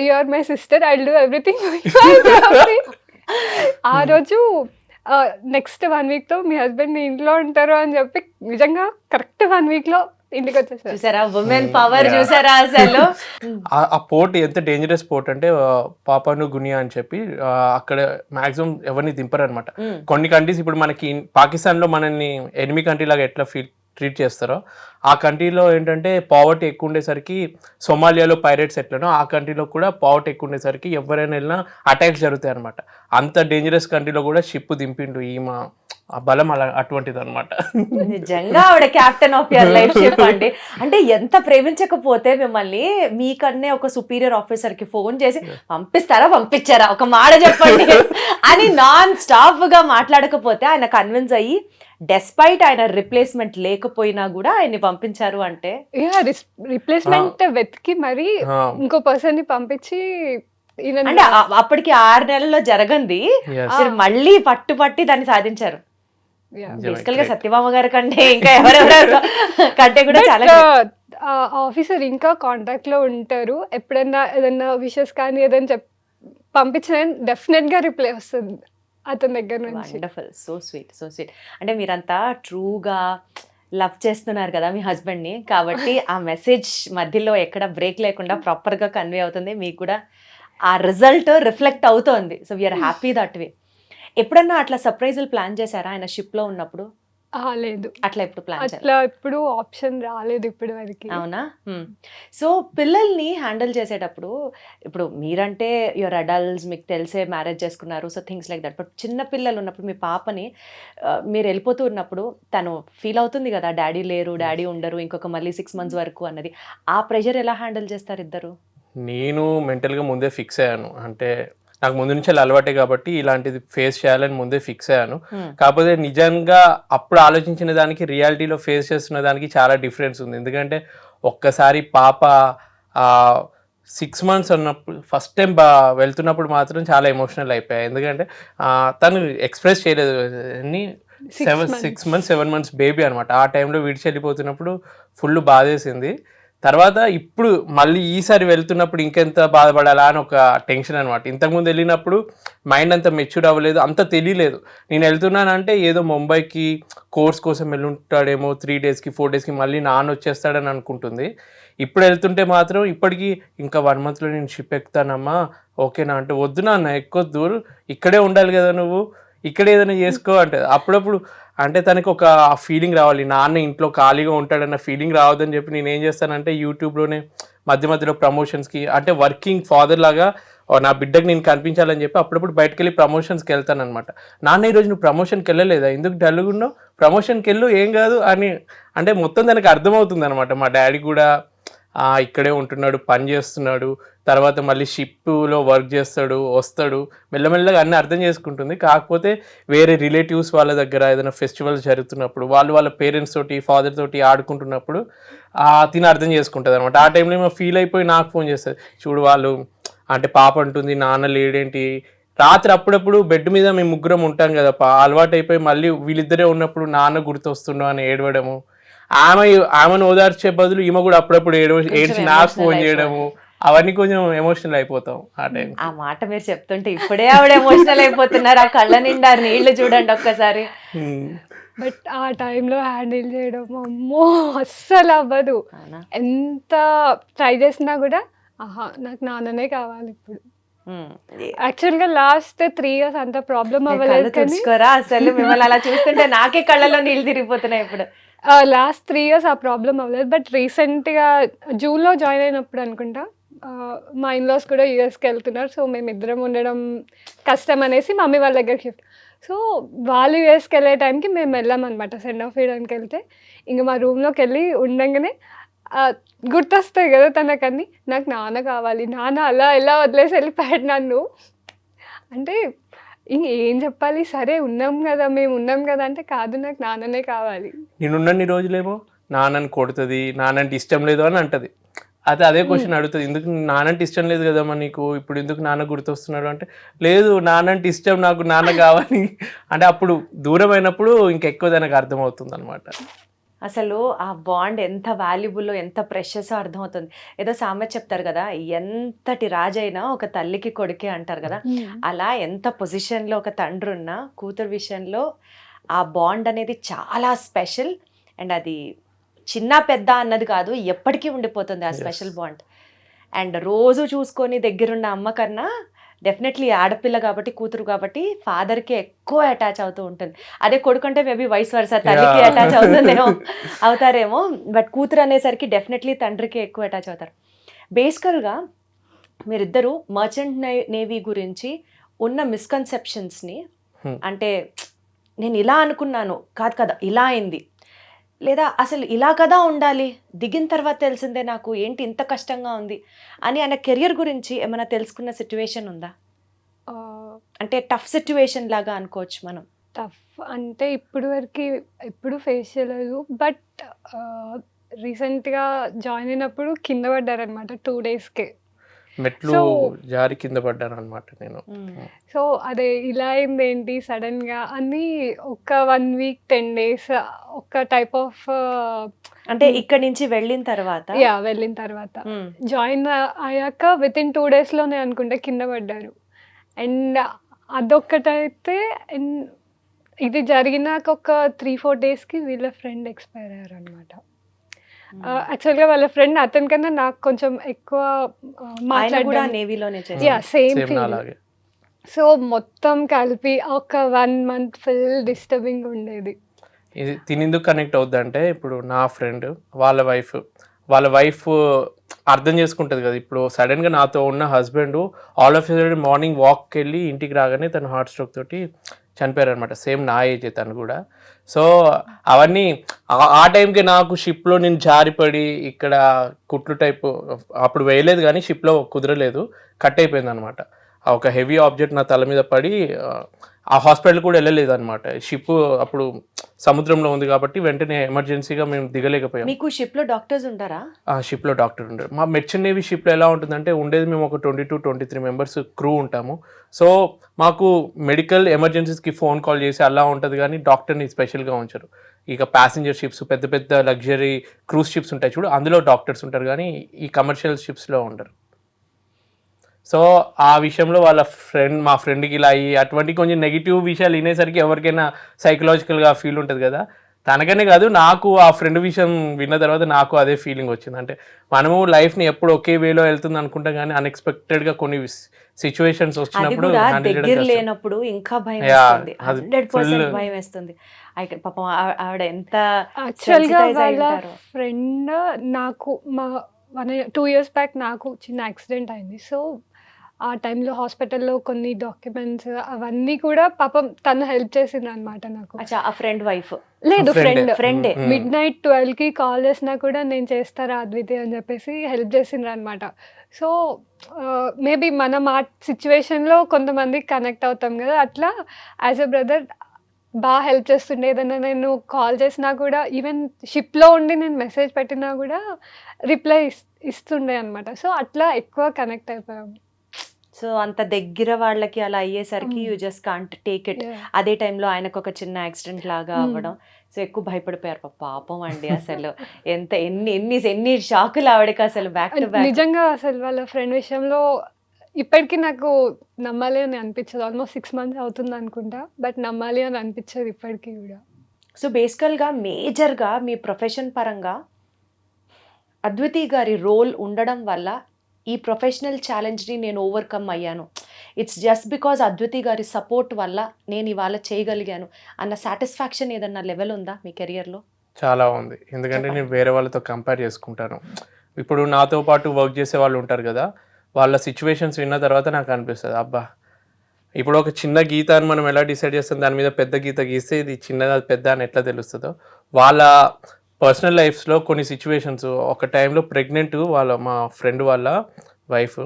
you are my sister, I will do everything. ఆ రోజు నెక్స్ట్ 1 weekతో మీ హస్బెండ్ ఇంట్లో ఉంటారు అని చెప్పి నిజంగా కరెక్ట్ 1 weekలో ఇంటికి వచ్చేసారు. చూసారా ఉమెన్ పవర్? చూసారా అసలు ఆ పోర్ట్ ఎంత డేంజరస్ పోర్ట్ అంటే, పాపాను గునియా అని చెప్పి అక్కడ మాక్సిమం ఎవరిని దింపరు అనమాట. కొన్ని కంట్రీస్ ఇప్పుడు మనకి పాకిస్తాన్లో మనల్ని ఎనిమి కంట్రీ లాగా ఎట్లా ట్రీట్ చేస్తారో, ఆ కంట్రీలో ఏంటంటే పావర్టీ ఎక్కువ ఉండేసరికి, సోమాలియాలో పైరేట్స్ ఎట్లనో ఆ కంట్రీలో కూడా పావర్టీ ఎక్కువ ఉండేసరికి ఎవరైనా వెళ్ళినా అటాక్స్ జరుగుతాయి అనమాట. అంత డేంజరస్ కంట్రీలో కూడా షిప్ దింపిండు ఈమె ఆ బలం అలా అటువంటిది అనమాట. నిజంగా ఆవిడ captain of your life ship అండి. అంటే ఎంత ప్రేమించకపోతే మిమ్మల్ని మీకన్నే ఒక సుపీరియర్ ఆఫీసర్ కి ఫోన్ చేసి పంపించారా ఒక మాట చెప్పండి అని నాన్ స్టాప్ గా మాట్లాడకపోతే ఆయన కన్విన్స్ అయ్యి డెస్పైట్ ఆయన రిప్లేస్మెంట్ లేకపోయినా కూడా ఆయన్ని పంపించారు అంటే రిప్లేస్మెంట్ వెతికి మరి ఆ, ఇంకో పర్సన్ ని పంపించి ఈయన అంటే అప్పటికి 6 నెలల్లో జరగంది yes. మీరు మళ్ళీ పట్టి దాన్ని సాధించారు. Yeah. బేసికల్ గా సత్యభామ గారి కంటే ఇంకా ఎవరెవరు కంటే కూడా చాలా great. ఆఫీసర్ ఇంకా కాంటాక్ట్ లో ఉంటారు. ఎప్పుడైనా ఏదైనా విషెస్ కానీ ఏదైనా పంపించిన డెఫినెట్ గా రిప్లై వస్తుంది అతని దగ్గర నుంచి. Wonderful, so sweet. అంటే మీరంతా ట్రూగా లవ్ చేస్తున్నారు కదా మీ హస్బెండ్ ని, కాబట్టి ఆ మెసేజ్ మధ్యలో ఎక్కడ బ్రేక్ లేకుండా ప్రాపర్ గా కన్వే అవుతుంది, మీకు కూడా ఆ రిజల్ట్ రిఫ్లెక్ట్ అవుతోంది. So we are happy that way. ఎప్పుడన్నా అట్లా సర్ప్రైజులు ప్లాన్ చేశారా ఆయన షిప్ లో ఉన్నప్పుడు? లేదు, అట్లా ఎప్పుడు ప్లాన్ చేయాలి? అట్లా ఇప్పుడు ఆప్షన్ రాలేదు ఇప్పటి వరకు. అవునా? సో పిల్లల్ని హ్యాండిల్ చేసేటప్పుడు ఇప్పుడు మీరంటే యువర్ అడల్ట్స్, మీకు తెలిసే మ్యారేజ్ చేసుకున్నారు, so things like that. But చిన్న పిల్లలు ఉన్నప్పుడు మీ పాపని మీరు వెళ్ళిపోతూ ఉన్నప్పుడు తను ఫీల్ అవుతుంది కదా, డాడీ లేరు, డాడీ ఉండరు ఇంకొక మళ్ళీ 6 months వరకు అన్నది. ఆ ప్రెషర్ ఎలా హ్యాండిల్ చేస్తారు ఇద్దరు? నేను మెంటల్గా ముందే ఫిక్స్ అయ్యాను. అంటే నాకు ముందు నుంచి అలవాటే కాబట్టి ఇలాంటిది ఫేస్ చేయాలని ముందే ఫిక్స్ అయ్యాను. కాకపోతే నిజంగా అప్పుడు ఆలోచించిన దానికి రియాలిటీలో ఫేస్ చేస్తున్న దానికి చాలా డిఫరెన్స్ ఉంది. ఎందుకంటే ఒక్కసారి పాప 6 months ఉన్నప్పుడు ఫస్ట్ టైం వెళ్తున్నప్పుడు మాత్రం చాలా ఎమోషనల్ అయిపోయాయి. ఎందుకంటే తను ఎక్స్ప్రెస్ చేయలేదు. 6 months 7 months బేబీ అనమాట. ఆ టైంలో విడిచి వెళ్ళిపోతున్నప్పుడు ఫుల్ బాధేసింది. తర్వాత ఇప్పుడు మళ్ళీ ఈసారి వెళ్తున్నప్పుడు ఇంకెంత బాధపడాలా అని ఒక టెన్షన్ అనమాట. ఇంతకుముందు వెళ్ళినప్పుడు మైండ్ అంత మెచ్యూర్ అవ్వలేదు, అంత తెలియలేదు. నేను వెళ్తున్నానంటే ఏదో ముంబైకి కోర్స్ కోసం వెళ్ళుంటాడేమో, 3 daysకి 4 daysకి మళ్ళీ నాన్న వచ్చేస్తాడని అనుకుంటుంది. ఇప్పుడు వెళ్తుంటే మాత్రం ఇప్పటికీ ఇంకా 1 monthలో నేను షిప్ ఎక్కుతానమ్మా, ఓకేనా అంటే, వద్దు నాన్న ఎక్కొద్దు, ఇక్కడే ఉండాలి కదా నువ్వు, ఇక్కడ ఏదైనా చేసుకో అంటే. అప్పుడప్పుడు అంటే తనకి ఒక ఫీలింగ్ రావాలి, నాన్న ఇంట్లో ఖాళీగా ఉంటాడన్న ఫీలింగ్ రావద్దని చెప్పి నేను ఏం చేస్తానంటే యూట్యూబ్లోనే మధ్యలో ప్రమోషన్స్కి, అంటే వర్కింగ్ ఫాదర్ లాగా నా బిడ్డకి నేను కనిపించాలని చెప్పి అప్పుడప్పుడు బయటకు వెళ్ళి ప్రమోషన్స్కి వెళ్తాను అనమాట. నాన్న ఈరోజు నువ్వు ప్రమోషన్కి వెళ్ళలేదా, ఎందుకు డల్గా ఉన్నావు, ప్రమోషన్కి వెళ్ళు ఏం కాదు అని. అంటే మొత్తం దానికి అర్థమవుతుంది అనమాట. మా డాడీ కూడా ఇక్కడే ఉంటున్నాడు, పని చేస్తున్నాడు, తర్వాత మళ్ళీ షిప్లో వర్క్ చేస్తాడు, వస్తాడు, మెల్లమెల్లగా అన్నీ అర్థం చేసుకుంటుంది. కాకపోతే వేరే రిలేటివ్స్ వాళ్ళ దగ్గర ఏదైనా ఫెస్టివల్స్ జరుగుతున్నప్పుడు వాళ్ళ పేరెంట్స్ తోటి ఫాదర్ తోటి ఆడుకుంటున్నప్పుడు తిని అర్థం చేసుకుంటుంది అనమాట. ఆ టైంలో ఏమో ఫీల్ అయిపోయి నాకు ఫోన్ చేస్తుంది, చూడు వాళ్ళు అంటే పాప అంటుంది నాన్న లేడేంటి. రాత్రి అప్పుడప్పుడు బెడ్ మీద మేము ముగ్గురం ఉంటాం కదా, అలవాటు అయిపోయి మళ్ళీ వీళ్ళిద్దరే ఉన్నప్పుడు నాన్న గుర్తొస్తుండో అని ఏడవడము, ఆమెను ఓదార్చే బదులు ఈమె కూడా అప్పుడప్పుడు ఏడ్చి నాకు ఫోన్ చేయడము, అవన్నీ కొంచెం ఎమోషనల్ అయిపోతాం ఆ టైం. ఆ మాట మీరు చెప్తుంటే ఇప్పుడే ఆవిడ ఎమోషనల్ అయిపోతున్నారు, ఆ కళ్ళ నిండా నీళ్లు చూడండి ఒక్కసారి. బట్ ఆ టైంలో హ్యాండిల్ చేయడం అమ్మో అస్సలు అవ్వదు. ఎంత ట్రై చేసినా కూడా నాకు నాన్ననే కావాలి ఇప్పుడు. యాక్చువల్గా లాస్ట్ 3 years అంత ప్రాబ్లం అవ్వలేదు, కానీ అసలు మిమ్మల్ని అలా చూస్తుంటే నాకే కళ్ళలో నీళ్ళు తిరిగిపోతున్నాయి ఇప్పుడు. లాస్ట్ 3 years ఆ ప్రాబ్లం అవ్వలేదు. బట్ రీసెంట్గా జూన్లో జాయిన్ అయినప్పుడు అనుకుంటా మా ఇన్లాస్ కూడా యూఎస్కి వెళ్తున్నారు. సో మేమిద్దరం ఉండడం కష్టం అనేసి మమ్మీ వాళ్ళ దగ్గరికి షిఫ్ట్. సో వాళ్ళు యూఎస్కి వెళ్ళే టైంకి మేము వెళ్ళామన్నమాట సెండ్ ఆఫ్ వేయడానికి. వెళ్తే ఇంకా మా రూమ్లోకి వెళ్ళి ఉండగానే గుర్తొస్తాయి కదా తనకన్నీ, నాకు నాన్న కావాలి, నాన్న అలా ఎలా వదిలేసి వెళ్ళిపోయాడు నన్ను అంటే ఏం చెప్పాలి. సరే ఉన్నాం కదా, మేము ఉన్నాం కదా అంటే, కాదు నాకు నాన్ననే కావాలి. నేనున్నన్ని రోజులేమో నాన్నని కొడుతుంది, నాన్నంటే ఇష్టం లేదు అని అంటది. అయితే అదే క్వశ్చన్ అడుగుతుంది, ఎందుకు నాన్నంటే ఇష్టం లేదు కదమ్మా నీకు, ఇప్పుడు ఎందుకు నాన్న గుర్తొస్తున్నాడు అంటే, లేదు నాన్నంటే ఇష్టం, నాకు నాన్న కావాలి అంటే. అప్పుడు దూరం అయినప్పుడు ఇంకెక్కువ దానికి అర్థమవుతుంది అనమాట. అసలు ఆ బాండ్ ఎంత వాల్యుబుల్లో ఎంత ప్రెషస్ అర్థమవుతుంది. ఏదో సామెత చెప్తారు కదా, ఎంతటి రాజైనా ఒక తల్లికి కొడుకే అంటారు కదా, అలా ఎంత పొజిషన్లో ఒక తండ్రి ఉన్నా కూతురు విషయంలో ఆ బాండ్ అనేది చాలా స్పెషల్. అండ్ అది చిన్న పెద్ద అన్నది కాదు, ఎప్పటికీ ఉండిపోతుంది ఆ స్పెషల్ బాండ్. అండ్ రోజు చూసుకొని దగ్గరున్న అమ్మ కన్నా డెఫినెట్లీ ఆడపిల్ల కాబట్టి, కూతురు కాబట్టి ఫాదర్కి ఎక్కువ అటాచ్ అవుతూ ఉంటుంది. అదే కొడుకుంటే మేబీ వైస్ వర్సా తల్లికి అటాచ్ అవుతారేమో, బట్ కూతురు అనేసరికి డెఫినెట్లీ తండ్రికి ఎక్కువ అటాచ్ అవుతారు. బేసికల్గా మీరిద్దరూ మర్చెంట్ నేవీ గురించి ఉన్న మిస్కన్సెప్షన్స్ని, అంటే నేను ఇలా అనుకున్నాను, కాదు కదా ఇలా అయింది, లేదా అసలు ఇలా కదా ఉండాలి, దిగిన తర్వాత తెలిసిందే నాకు ఏంటి ఇంత కష్టంగా ఉంది అని ఆయన కెరియర్ గురించి ఏమైనా తెలుసుకున్న సిచ్యువేషన్ ఉందా? అంటే టఫ్ సిచ్యువేషన్ లాగా అనుకోవచ్చు మనం. టఫ్ అంటే ఇప్పుడు వరకు ఎప్పుడు ఫేస్ చేయలేదు. బట్ రీసెంట్గా జాయిన్ అయినప్పుడు కింద పడ్డారనమాట 2 డేస్కే. మెట్లు సో- జారి కింద పడ్డాను అనమాట నేను. సో అదే ఇలా అయింది ఏంటి సడన్గా అని ఒక 1 వీక్ 10 డేస్ ఒక టైప్ ఆఫ్ అంటే ఇక్కడి నుంచి వెళ్ళిన తర్వాత వెళ్ళిన తర్వాత మ్మ్. జాయిన్ అయ్యాక విత్ ఇన్ 2 డేస్లోనే అనుకుంటే కింద పడ్డారు. అండ్ అదొక్కటైతే ఇది జరిగినాక ఒక 3-4 డేస్కి వీళ్ళ ఫ్రెండ్ ఎక్స్పైర్ అయ్యారు అనమాట. యాక్చువల్గా వాళ్ళ ఫ్రెండ్ అతనికన్నా నాకు కొంచెం ఎక్కువ ఆయన కూడా మాట్లాడడం నేవీలోనే సేమ్ సేమ్ ఫీల్. అలాగే. సో మొత్తం కలిపి ఒక 1 మంత్ ఫుల్ డిస్టర్బింగ్ ఉండేది. ఇది తినేందుకు కనెక్ట్ అవుద్దంటే ఇప్పుడు నా ఫ్రెండ్ వాళ్ళ వైఫ్ అర్థం చేసుకుంటుంది కదా. ఇప్పుడు సడన్గా నాతో ఉన్న husband all of sudden morning వాక్కి వెళ్ళి ఇంటికి రాగానే తను హార్ట్ స్ట్రోక్ తోటి చనిపోయారు అనమాట. సేమ్ నా ఏజ్ తను కూడా. సో అవన్నీ ఆ టైంకి నాకు షిప్లో నేను జారిపడి ఇక్కడ కుట్లు టైప్ అప్పుడు వేయలేదు కానీ షిప్లో కుదరలేదు, కట్ అయిపోయింది అనమాట. ఒక హెవీ ఆబ్జెక్ట్ నా తల మీద పడి ఆ హాస్పిటల్ కూడా వెళ్ళలేదు అనమాట. షిప్ అప్పుడు సముద్రంలో ఉంది కాబట్టి వెంటనే ఎమర్జెన్సీగా మేము దిగలేకపోయాం. మీకు షిప్ లో డాక్టర్స్ ఉంటారా? ఆ షిప్లో డాక్టర్ ఉండరు. మా మెర్చెంట్ నేవీ షిప్లో ఎలా ఉంటుందంటే ఉండేది మేము ఒక 22-23 మెంబర్స్ క్రూ ఉంటాము. సో మాకు మెడికల్ ఎమర్జెన్సీస్కి ఫోన్ కాల్ చేసి అలా ఉంటుంది కానీ డాక్టర్ని స్పెషల్గా ఉంచరు. ఇక ప్యాసింజర్ షిప్స్ పెద్ద పెద్ద లగ్జరీ క్రూజ్ షిప్స్ ఉంటాయి చూడు, అందులో డాక్టర్స్ ఉంటారు కానీ ఈ కమర్షియల్ షిప్స్లో ఉండరు. సో ఆ విషయంలో మా ఫ్రెండ్కి ఇలా అయ్యి అటువంటి కొంచెం నెగిటివ్ విషయాలు వినేసరికి ఎవరికైనా సైకలాజికల్గా ఫీల్ ఉంటుంది కదా. తనకనే కాదు నాకు ఆ ఫ్రెండ్ విషయం విన్న తర్వాత నాకు అదే ఫీలింగ్ వచ్చింది. అంటే మనము లైఫ్ని ఎప్పుడు ఒకే వేలో వెళ్తుంది అనుకుంటాం కానీ అన్ఎక్స్పెక్టెడ్గా కొన్ని సిచ్యువేషన్స్ అది వచ్చినప్పుడు కూడా handle చేయడం దగ్గర కష్టం. లేనప్పుడు ఇంకా భయం Yeah, వేస్తుంది. అది 100% full- భయం వేస్తుంది. పాపం ఆవిడ ఎంత యాక్చువల్గా sensitize అయి వాళ్ళ ఉంటారో. ఫ్రెండ్ నాకు 2 ఇయర్స్ బ్యాక్ నాకు చిన్న యాక్సిడెంట్ అయింది. సో ఆ టైంలో హాస్పిటల్లో కొన్ని డాక్యుమెంట్స్ అవన్నీ కూడా పాపం తను హెల్ప్ చేసింది అనమాట నాకు. అచ్చా, ఆ ఫ్రెండ్ వైఫ్ లేదు Friend. Friend Friend. Midnight 12కి కాల్ చేసినా కూడా నేను చేస్తారా అద్వితి అని చెప్పేసి హెల్ప్ చేసిండ్రు అనమాట. సో మేబీ మనం ఆ సిచ్యువేషన్లో కొంతమందికి కనెక్ట్ అవుతాం కదా, అట్లా యాజ్ ఎ బ్రదర్ బాగా హెల్ప్ చేస్తుండే. ఏదైనా నేను కాల్ చేసినా కూడా ఈవెన్ షిప్లో ఉండి నేను మెసేజ్ పెట్టినా కూడా రిప్లై ఇస్తుండే అనమాట. సో అట్లా ఎక్కువ కనెక్ట్ అయిపోయాము. సో అంత దగ్గర వాళ్ళకి అలా అయ్యేసరికి you just can't take it. Yeah. అదే టైంలో ఆయనకు ఒక చిన్న యాక్సిడెంట్ లాగా అవ్వడం, సో ఎక్కువ భయపడిపోయారు. పాపం అండి, అసలు ఎన్ని షాకులు ఆవిడకి అసలు బ్యాక్ టు బ్యాక్. నిజంగా అసలు వాళ్ళ ఫ్రెండ్ విషయంలో ఇప్పటికీ నాకు నమ్మాలి అని అనిపించదు. ఆల్మోస్ట్ 6 months అవుతుంది అనుకుంటా, బట్ నమ్మాలి అని అనిపించదు ఇప్పటికీ కూడా. సో బేసికల్గా మేజర్గా మీ ప్రొఫెషన్ పరంగా అద్వితి గారి రోల్ ఉండడం వల్ల ఈ ప్రొఫెషనల్ ఛాలెంజ్ని నేను ఓవర్కమ్ అయ్యాను, ఇట్స్ జస్ట్ బికాజ్ అద్వితి గారి సపోర్ట్ వల్ల నేను ఇవాళ చేయగలిగాను అన్న సాటిస్ఫాక్షన్ ఏదన్నా లెవెల్ ఉందా మీ కెరియర్లో? చాలా ఉంది. ఎందుకంటే నేను వేరే వాళ్ళతో కంపేర్ చేసుకుంటాను. ఇప్పుడు నాతో పాటు వర్క్ చేసే వాళ్ళు ఉంటారు కదా, వాళ్ళ సిచ్యువేషన్స్ విన్న తర్వాత నాకు అనిపిస్తుంది అబ్బా, ఇప్పుడు ఒక చిన్న గీత అని మనం ఎలా డిసైడ్ చేస్తాం, దాని మీద పెద్ద గీత గీస్తే ఇది చిన్నది పెద్ద అని ఎట్లా తెలుస్తుందో, వాళ్ళ పర్సనల్ లైఫ్స్లో కొన్ని సిచ్యువేషన్స్. ఒక టైంలో ప్రెగ్నెంట్ మా ఫ్రెండ్ వాళ్ళ వైఫ్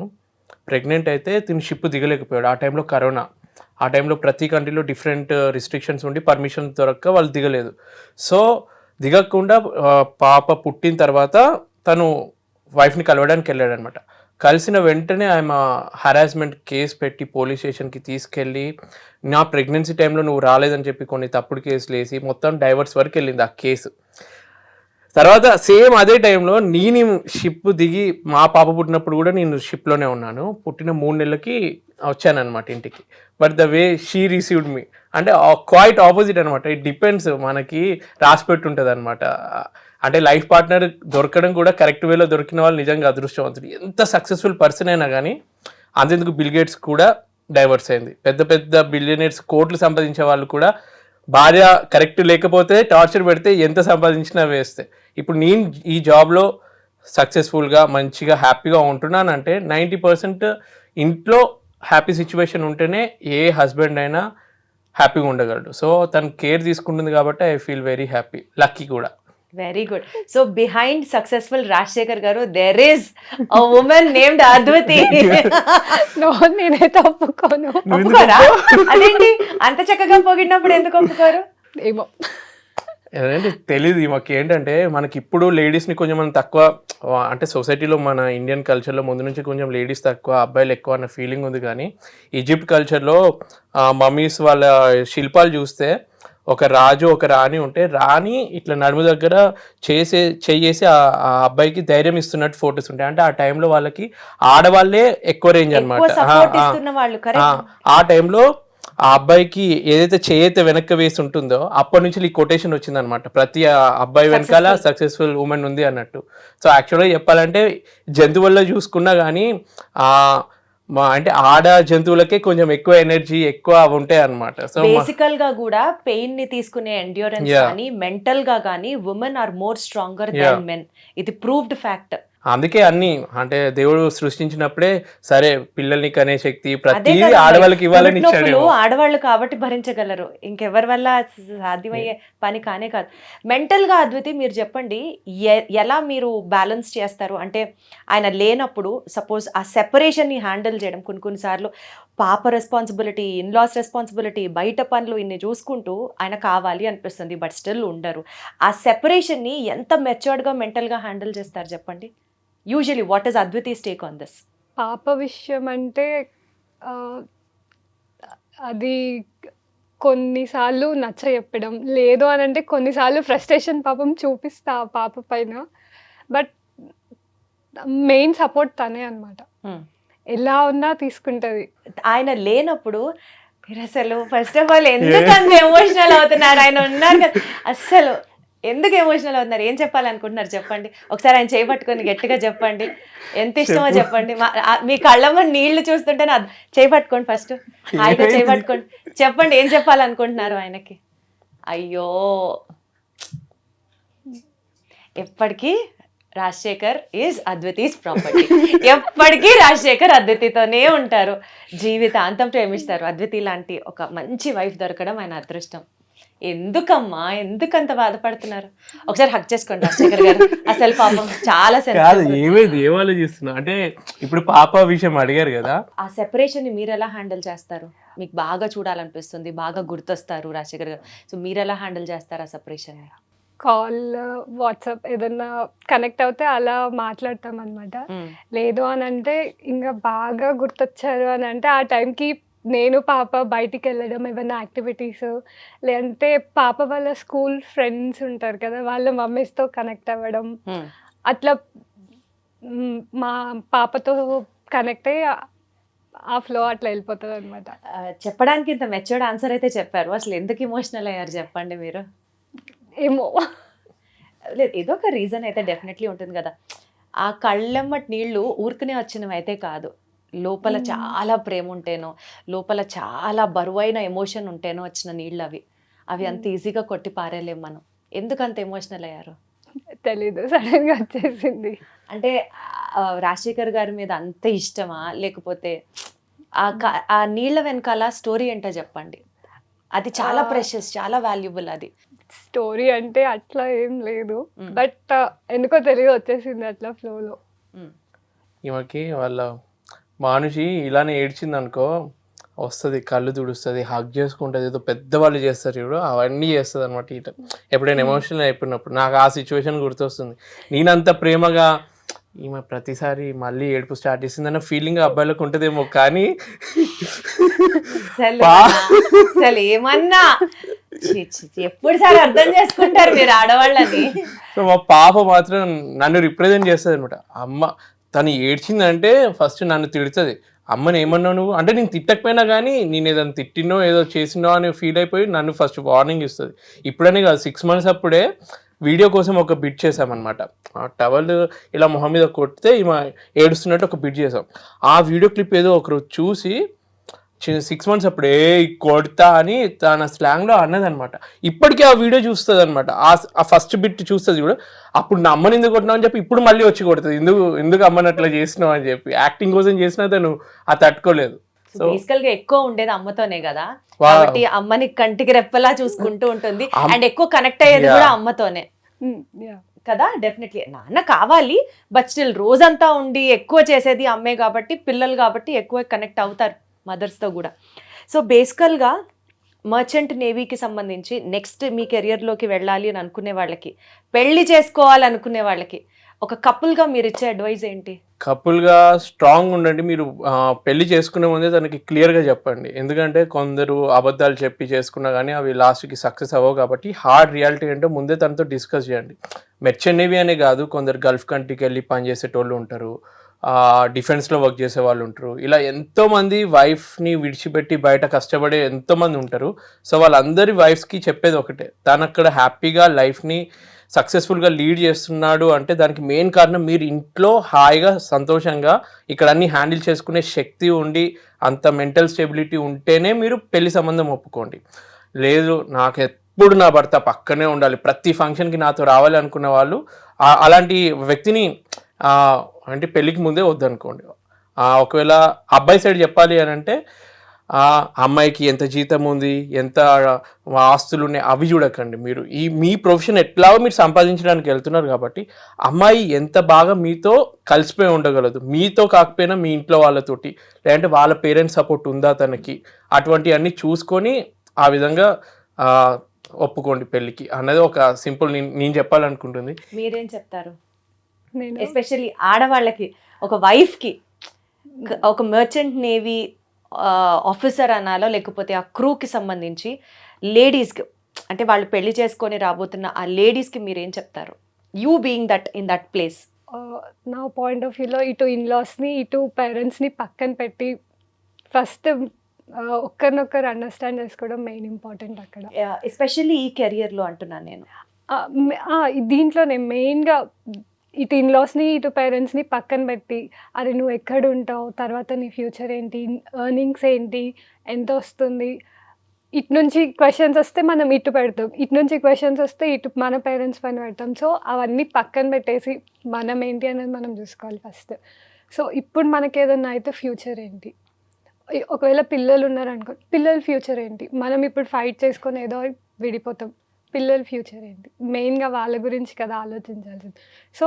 ప్రెగ్నెంట్ అయితే తిని షిప్ దిగలేకపోయాడు. ఆ టైంలో కరోనా, ఆ టైంలో ప్రతి కంట్రీలో డిఫరెంట్ రిస్ట్రిక్షన్స్ ఉండి పర్మిషన్ దొరక్క వాళ్ళు దిగలేదు. సో దిగకుండా పాప పుట్టిన తర్వాత తను వైఫ్ని కలవడానికి వెళ్ళాడు అనమాట. కలిసిన వెంటనే ఆమె హరాస్మెంట్ కేసు పెట్టి పోలీస్ స్టేషన్కి తీసుకెళ్ళి నా ప్రెగ్నెన్సీ టైంలో నువ్వు రాలేదని చెప్పి కొన్ని తప్పుడు కేసులు వేసి మొత్తం డైవర్స్ వరకు వెళ్ళింది ఆ కేసు. తర్వాత సేమ్ అదే టైంలో నేను షిప్ దిగి మా పాప పుట్టినప్పుడు కూడా నేను షిప్లోనే ఉన్నాను. పుట్టిన 3 నెలలకి వచ్చాను అనమాట ఇంటికి. But the way she received మీ అంటే క్వైట్ ఆపోజిట్ అనమాట. ఇట్ డిపెండ్స్, మనకి రాసిపెట్టి ఉంటుంది అనమాట. అంటే లైఫ్ పార్ట్నర్ దొరకడం కూడా కరెక్ట్ వేలో దొరికిన వాళ్ళు నిజంగా అదృష్టవంతులు. ఎంత సక్సెస్ఫుల్ పర్సన్ అయినా కానీ, అంతెందుకు బిల్ గేట్స్ కూడా డైవర్స్ అయింది. పెద్ద పెద్ద బిలియనర్స్ కోట్లు సంపాదించే వాళ్ళు కూడా భార్య కరెక్ట్ లేకపోతే టార్చర్ పెడితే ఎంత సంపాదించినా వేస్తే. ఇప్పుడు నేను ఈ జాబ్లో సక్సెస్ఫుల్గా మంచిగా హ్యాపీగా ఉంటున్నానంటే 90% ఇంట్లో హ్యాపీ సిచ్యువేషన్ ఉంటేనే ఏ హస్బెండ్ అయినా హ్యాపీగా ఉండగలడు. సో తను కేర్ తీసుకుంటుంది కాబట్టి I feel very happy, lucky కూడా. Very good. So behind successful Rajasekhar గారు there is a woman named Advaithi. No, నేనైతే ఒప్పుకోను. ఒప్పుకోరా? అదేంటి అంత చక్కగా పొగిడినప్పుడు ఎందుకు ఒప్పుకోరు? ఏమో ఏంటంటే తెలీదు మాకు. ఏంటంటే మనకి ఇప్పుడు లేడీస్ని కొంచెం మనం తక్కువ, అంటే సొసైటీలో మన ఇండియన్ కల్చర్లో ముందు నుంచి కొంచెం లేడీస్ తక్కువ అబ్బాయిలు ఎక్కువ అన్న ఫీలింగ్ ఉంది. కానీ ఈజిప్ట్ కల్చర్లో మమ్మీస్ వాళ్ళ శిల్పాలు చూస్తే ఒక రాజు ఒక రాణి ఉంటే రాణి ఇట్లా నడుము దగ్గర చేసి ఆ అబ్బాయికి ధైర్యం ఇస్తున్నట్టు ఫొటోస్ ఉంటాయి. అంటే ఆ టైంలో వాళ్ళకి ఆడవాళ్ళే ఎక్కువ రేంజ్ అనమాట. ఆ టైంలో ఆ అబ్బాయికి ఏదైతే చేయైతే వెనక్కి వేసి ఉంటుందో అప్పటి నుంచి ఈ కొటేషన్ వచ్చింది అనమాట, ప్రతి అబ్బాయి వెనకాల సక్సెస్ఫుల్ ఉమెన్ ఉంది అన్నట్టు. సో యాక్చువల్గా చెప్పాలంటే జంతువుల్లో చూసుకున్నా కానీ అంటే ఆడ జంతువులకే కొంచెం ఎక్కువ ఎనర్జీ ఎక్కువ ఉంటాయి అన్నమాట. సో బేసికల్ గా కూడా పెయిన్ ని తీసుకునే ఎండ్యూరెన్స్ కానీ మెంటల్ గా కానీ women are more stronger than men. ఇది ప్రూవ్డ్ ఫ్యాక్ట్. అందుకే అన్ని అంటే దేవుడు సృష్టించినప్పుడే సరే పిల్లల్ని కనే శక్తి ప్రతి ఆడవాళ్ళకి ఇవ్వాలని ఇచ్చాడు. ఆడవాళ్ళు కాబట్టి భరించగలరు, ఇంకెవరి వల్ల సాధ్యమయ్యే పని కానే కాదు. మెంటల్ గా అద్వితి మీరు చెప్పండి, ఎలా మీరు బ్యాలెన్స్ చేస్తారు? అంటే ఆయన లేనప్పుడు సపోజ్ ఆ సెపరేషన్ ని హ్యాండిల్ చేయడం, కొన్నిసార్లు పాప రెస్పాన్సిబిలిటీ, ఇన్లాస్ రెస్పాన్సిబిలిటీ, బయట పనులు ఇన్ని చూసుకుంటూ ఆయన కావాలి అనిపిస్తుంది, బట్ స్టిల్ ఉండరు. ఆ సెపరేషన్ ని ఎంత మెచ్యూర్డ్ గా మెంటల్ గా హ్యాండిల్ చేస్తారు చెప్పండి? Usually what is Advaithi's take on this? పాప విషయం అంటే అది కొన్నిసార్లు నచ్చ చెప్పడం, లేదు అని అంటే కొన్నిసార్లు ఫ్రస్ట్రేషన్ పాపం చూపిస్తా ఆ పాప పైన. బట్ మెయిన్ సపోర్ట్ తనే అనమాట, ఎలా ఉన్నా తీసుకుంటుంది. ఆయన లేనప్పుడు మీరు అసలు ఫస్ట్ ఆఫ్ ఆల్ ఎందుకు అంత ఎమోషనల్ అవుతున్నారు? ఆయన ఉన్నారు కదా, అస్సలు ఎందుకు ఎమోషనల్ అవుతున్నారు? ఏం చెప్పాలనుకుంటున్నారు చెప్పండి ఒకసారి. ఆయన చేయబట్టుకొని గట్టిగా చెప్పండి, ఎంత ఇష్టమో చెప్పండి. మీ కళ్ళమ్మ నీళ్లు చూస్తుంటే నా చేయబట్టుకోండి, ఫస్ట్ హాయిగా చేయబట్టుకోండి, చెప్పండి ఏం చెప్పాలనుకుంటున్నారు ఆయనకి. అయ్యో, ఎప్పటికీ రాజశేఖర్ ఈజ్ అద్వితీస్ ప్రాపర్టీ. ఎప్పటికీ రాజశేఖర్ అద్వితితోనే ఉంటారు, జీవితాంతం ప్రేమిస్తారు. అద్వితి లాంటి ఒక మంచి వైఫ్ దొరకడం ఆయన అదృష్టం. ఎందుకమ్మా ఎందుకంత బాధపడుతున్నారు? ఒకసారి హక్ చేసుకోండి రాజశేఖర్ గారు, అసలు పాపం చాలా ఏం ఆలోచిస్తున్నా అంటే ఇప్పుడు పాప విషయం అడిగారు కదా, ఆ సెపరేషన్ ని మీరు ఎలా హ్యాండిల్ చేస్తారు? మీకు బాగా చూడాలనిపిస్తుంది, బాగా గుర్తొస్తారు రాజశేఖర్ గారు, సో మీరు ఎలా హ్యాండిల్ చేస్తారు ఆ సెపరేషన్ ని? కాల్, వాట్సాప్ ఏదన్నా కనెక్ట్ అవుతే అలా మాట్లాడతాం అనమాట. లేదు అని అంటే ఇంకా బాగా గుర్తొచ్చారు అని అంటే ఆ టైంకి నేను పాప బయటికి వెళ్ళడం, ఏమైనా యాక్టివిటీస్, లేదంటే పాప వాళ్ళ స్కూల్ ఫ్రెండ్స్ ఉంటారు కదా, వాళ్ళ మమ్మీస్తో కనెక్ట్ అవ్వడం, అట్లా మా పాపతో కనెక్ట్ అయ్యి ఆ ఫ్లో అట్లా వెళ్ళిపోతుంది అనమాట. చెప్పడానికి ఇంత మెచ్యూర్డ్ ఆన్సర్ అయితే చెప్పారు, అసలు ఎందుకు ఎమోషనల్ అయ్యారు చెప్పండి మీరు? ఏమో లేదు, ఏదో ఒక రీజన్ అయితే డెఫినెట్లీ ఉంటుంది కదా. ఆ కళ్ళెమ్మటి నీళ్ళు ఊరికనే వచ్చినవి అయితే కాదు, లోపల చాలా ప్రేమ ఉంటేనో, లోపల చాలా బరువైన ఎమోషన్ ఉంటేనో వచ్చిన నీళ్ళు అవి. అవి అంత ఈజీగా కొట్టి పారేలేం మనం. ఎందుకు అంత ఎమోషనల్ అయ్యారు? తెలీదు, సడన్గా వచ్చేసింది. అంటే రాజశేఖర్ గారి మీద అంత ఇష్టమా, లేకపోతే ఆ నీళ్ళ వెనకాల స్టోరీ ఏంటో చెప్పండి. అది చాలా ప్రెషస్, చాలా వాల్యుబుల్. అది స్టోరీ అంటే అట్లా ఏం లేదు, బట్ ఎందుకో తెలియదు వచ్చేసింది అట్లా ఫ్లోలో. ఈమెకి వాళ్ళ మానుషి ఇలానే ఏడ్చింది అనుకో, వస్తుంది కళ్ళు తుడుస్తుంది, హగ్ చేసుకుంటుంది, ఏదో పెద్దవాళ్ళు చేస్తారు చూడు అవన్నీ చేస్తుంది అనమాట. ఇట ఎప్పుడైనా ఎమోషనల్ అయిపోయినప్పుడు నాకు ఆ సిచ్యువేషన్ గుర్తొస్తుంది. నేనంత ప్రేమగా ఈమె ప్రతిసారి మళ్ళీ ఏడుపు స్టార్ట్ చేసిందన్న ఫీలింగ్ అబ్బాయిలకు ఉంటుందేమో, కానీ అసలు ఏమన్నా ఎప్పుడు సార్ అర్థం చేసుకుంటారు మీరు ఆడవాళ్ళని. సో మా పాప మాత్రం నన్ను రిప్రజెంట్ చేస్తుంది అనమాట. అమ్మ తను ఏడ్చిందంటే ఫస్ట్ నన్ను తిడుతుంది, అమ్మని ఏమన్నావు నువ్వు అంటే, నేను తిట్టకపోయినా కానీ నేను ఏదైనా తిట్టినో ఏదో చేసినో అని ఫీల్ అయిపోయి నన్ను ఫస్ట్ వార్నింగ్ ఇస్తుంది. ఇప్పుడనే కాదు, 6 months అప్పుడే వీడియో కోసం ఒక బిట్ చేసామన్నమాట. టవల్ ఇలా మొహం మీద కొడితే ఈమె ఏడుస్తున్నట్టు ఒక బిట్ చేసాం. ఆ వీడియో క్లిప్ ఏదో ఒకరు చూసి 6 months అప్పుడు కొడతా అని తన స్లాంగ్లో అన్నదనమాట. ఇప్పటికీ ఆ వీడియో చూస్తుంది అనమాట. ఆ ఫస్ట్ బిట్ చూస్తుంది కూడా, అప్పుడు నా అమ్మని ఎందుకు కొట్టినావు అని చెప్పి ఇప్పుడు మళ్ళీ వచ్చి కొడుతుంది, ఎందుకు అమ్మని అట్లా చేసినావు అని చెప్పి. యాక్టింగ్ కోసం చేసినా తను తట్టుకోలేదు. బేసికల్ గా ఎక్కువ ఉండేది అమ్మతోనే కదా, వా- కాబట్టి అమ్మని కంటికి రెప్పలా చూసుకుంటూ ఉంటుంది అమ్- అండ్ ఎక్కువ కనెక్ట్ అయ్యేది Yeah. కూడా అమ్మతోనే యా కదా. డెఫినెట్లీ నాన్న కావాలి, బట్ స్టిల్ రోజంతా ఉండి ఎక్కువ చేసేది అమ్మే కాబట్టి, పిల్లలు కాబట్టి ఎక్కువ కనెక్ట్ అవుతారు మదర్స్తో కూడా. సో బేసికల్గా మర్చెంట్ నేవీకి సంబంధించి నెక్స్ట్ మీ కెరియర్లోకి వెళ్ళాలి అని అనుకునే వాళ్ళకి, పెళ్లి చేసుకోవాలనుకునే వాళ్ళకి ఒక కపుల్గా మీరు ఇచ్చే అడ్వైజ్ ఏంటి? కపుల్గా స్ట్రాంగ్ ఉండండి. మీరు పెళ్లి చేసుకునే ముందే తనకి క్లియర్గా చెప్పండి. ఎందుకంటే కొందరు అబద్ధాలు చెప్పి చేసుకున్నా కానీ అవి లాస్ట్కి సక్సెస్ అవ్వవు. కాబట్టి హార్డ్ రియాలిటీ ఏంటో ముందే తనతో డిస్కస్ చేయండి. మెర్చెంట్ నేవీ అనే కాదు, కొందరు గల్ఫ్ కంట్రీకి వెళ్ళి పనిచేసేటోళ్ళు ఉంటారు, డిఫెన్స్లో వర్క్ చేసే వాళ్ళు ఉంటారు. ఇలా ఎంతోమంది వైఫ్ని విడిచిపెట్టి బయట కష్టపడే ఎంతోమంది ఉంటారు. సో వాళ్ళందరి వైఫ్స్కి చెప్పేది ఒకటే, తను అక్కడ హ్యాపీగా లైఫ్ని సక్సెస్ఫుల్గా లీడ్ చేస్తున్నాడు అంటే దానికి మెయిన్ కారణం మీరు ఇంట్లో హాయిగా సంతోషంగా ఇక్కడ అన్ని హ్యాండిల్ చేసుకునే శక్తి ఉండి అంత మెంటల్ స్టెబిలిటీ ఉంటేనే మీరు పెళ్లి సంబంధం ఒప్పుకోండి. లేదు నాకు ఎప్పుడు నా భర్త పక్కనే ఉండాలి, ప్రతి ఫంక్షన్కి నాతో రావాలి అనుకున్న వాళ్ళు అలాంటి వ్యక్తిని అంటే పెళ్ళికి ముందే వద్దనుకోండి. ఒకవేళ అబ్బాయి సైడ్ చెప్పాలి అని అంటే అమ్మాయికి ఎంత జీతం ఉంది, ఎంత ఆస్తులు ఉన్నాయి అవి చూడకండి. మీరు మీ ప్రొఫెషన్ ఎట్లాగో మీరు సంపాదించడానికి వెళ్తున్నారు కాబట్టి అమ్మాయి ఎంత బాగా మీతో కలిసిపోయి ఉండగలదు, మీతో కాకపోయినా మీ ఇంట్లో వాళ్ళతోటి, లేదంటే వాళ్ళ పేరెంట్స్ సపోర్ట్ ఉందా తనకి, అటువంటి అన్నీ చూసుకొని ఆ విధంగా ఒప్పుకోండి పెళ్ళికి అన్నది ఒక సింపుల్ నేను చెప్పాలనుకుంటుంది. మీరేం చెప్తారు? నేను ఎస్పెషల్లీ ఆడవాళ్ళకి, ఒక వైఫ్కి ఒక మర్చెంట్ నేవీ ఆఫీసర్ అనాలో లేకపోతే ఆ క్రూకి సంబంధించి లేడీస్కి, అంటే వాళ్ళు పెళ్లి చేసుకొని రాబోతున్న ఆ లేడీస్కి మీరేం చెప్తారు? You being that in that place. నా పాయింట్ ఆఫ్ వ్యూలో ఇటు ఇన్లాస్ని ఇటు పేరెంట్స్ని పక్కన పెట్టి ఫస్ట్ ఒక్కరినొక్కరు అండర్స్టాండ్ చేసుకోవడం మెయిన్ ఇంపార్టెంట్ అక్కడ. ఎస్పెషల్లీ ఈ కెరియర్లో అంటున్నాను నేను. దీంట్లో నేను మెయిన్గా ఇటు ఇన్లాస్ని ఇటు పేరెంట్స్ని పక్కన పెట్టి, అరే నువ్వు ఎక్కడ ఉంటావు, తర్వాత నీ ఫ్యూచర్ ఏంటి, ఎర్నింగ్స్ ఏంటి, ఎంత వస్తుంది, ఇటు నుంచి క్వశ్చన్స్ వస్తే మనం ఇటు పెడతాం, ఇటు నుంచి క్వశ్చన్స్ వస్తే ఇటు మన పేరెంట్స్ పైన పెడతాం. సో అవన్నీ పక్కన పెట్టేసి మనం ఏంటి అనేది మనం చూసుకోవాలి ఫస్ట్. సో ఇప్పుడు మనకి ఏదన్నా అయితే ఫ్యూచర్ ఏంటి, ఒకవేళ పిల్లలు ఉన్నారనుకో పిల్లల ఫ్యూచర్ ఏంటి, మనం ఇప్పుడు ఫైట్ చేసుకొని ఏదో విడిపోతాం, పిల్లల ఫ్యూచర్ ఏంటి, మెయిన్గా వాళ్ళ గురించి కదా ఆలోచించాల్సింది. So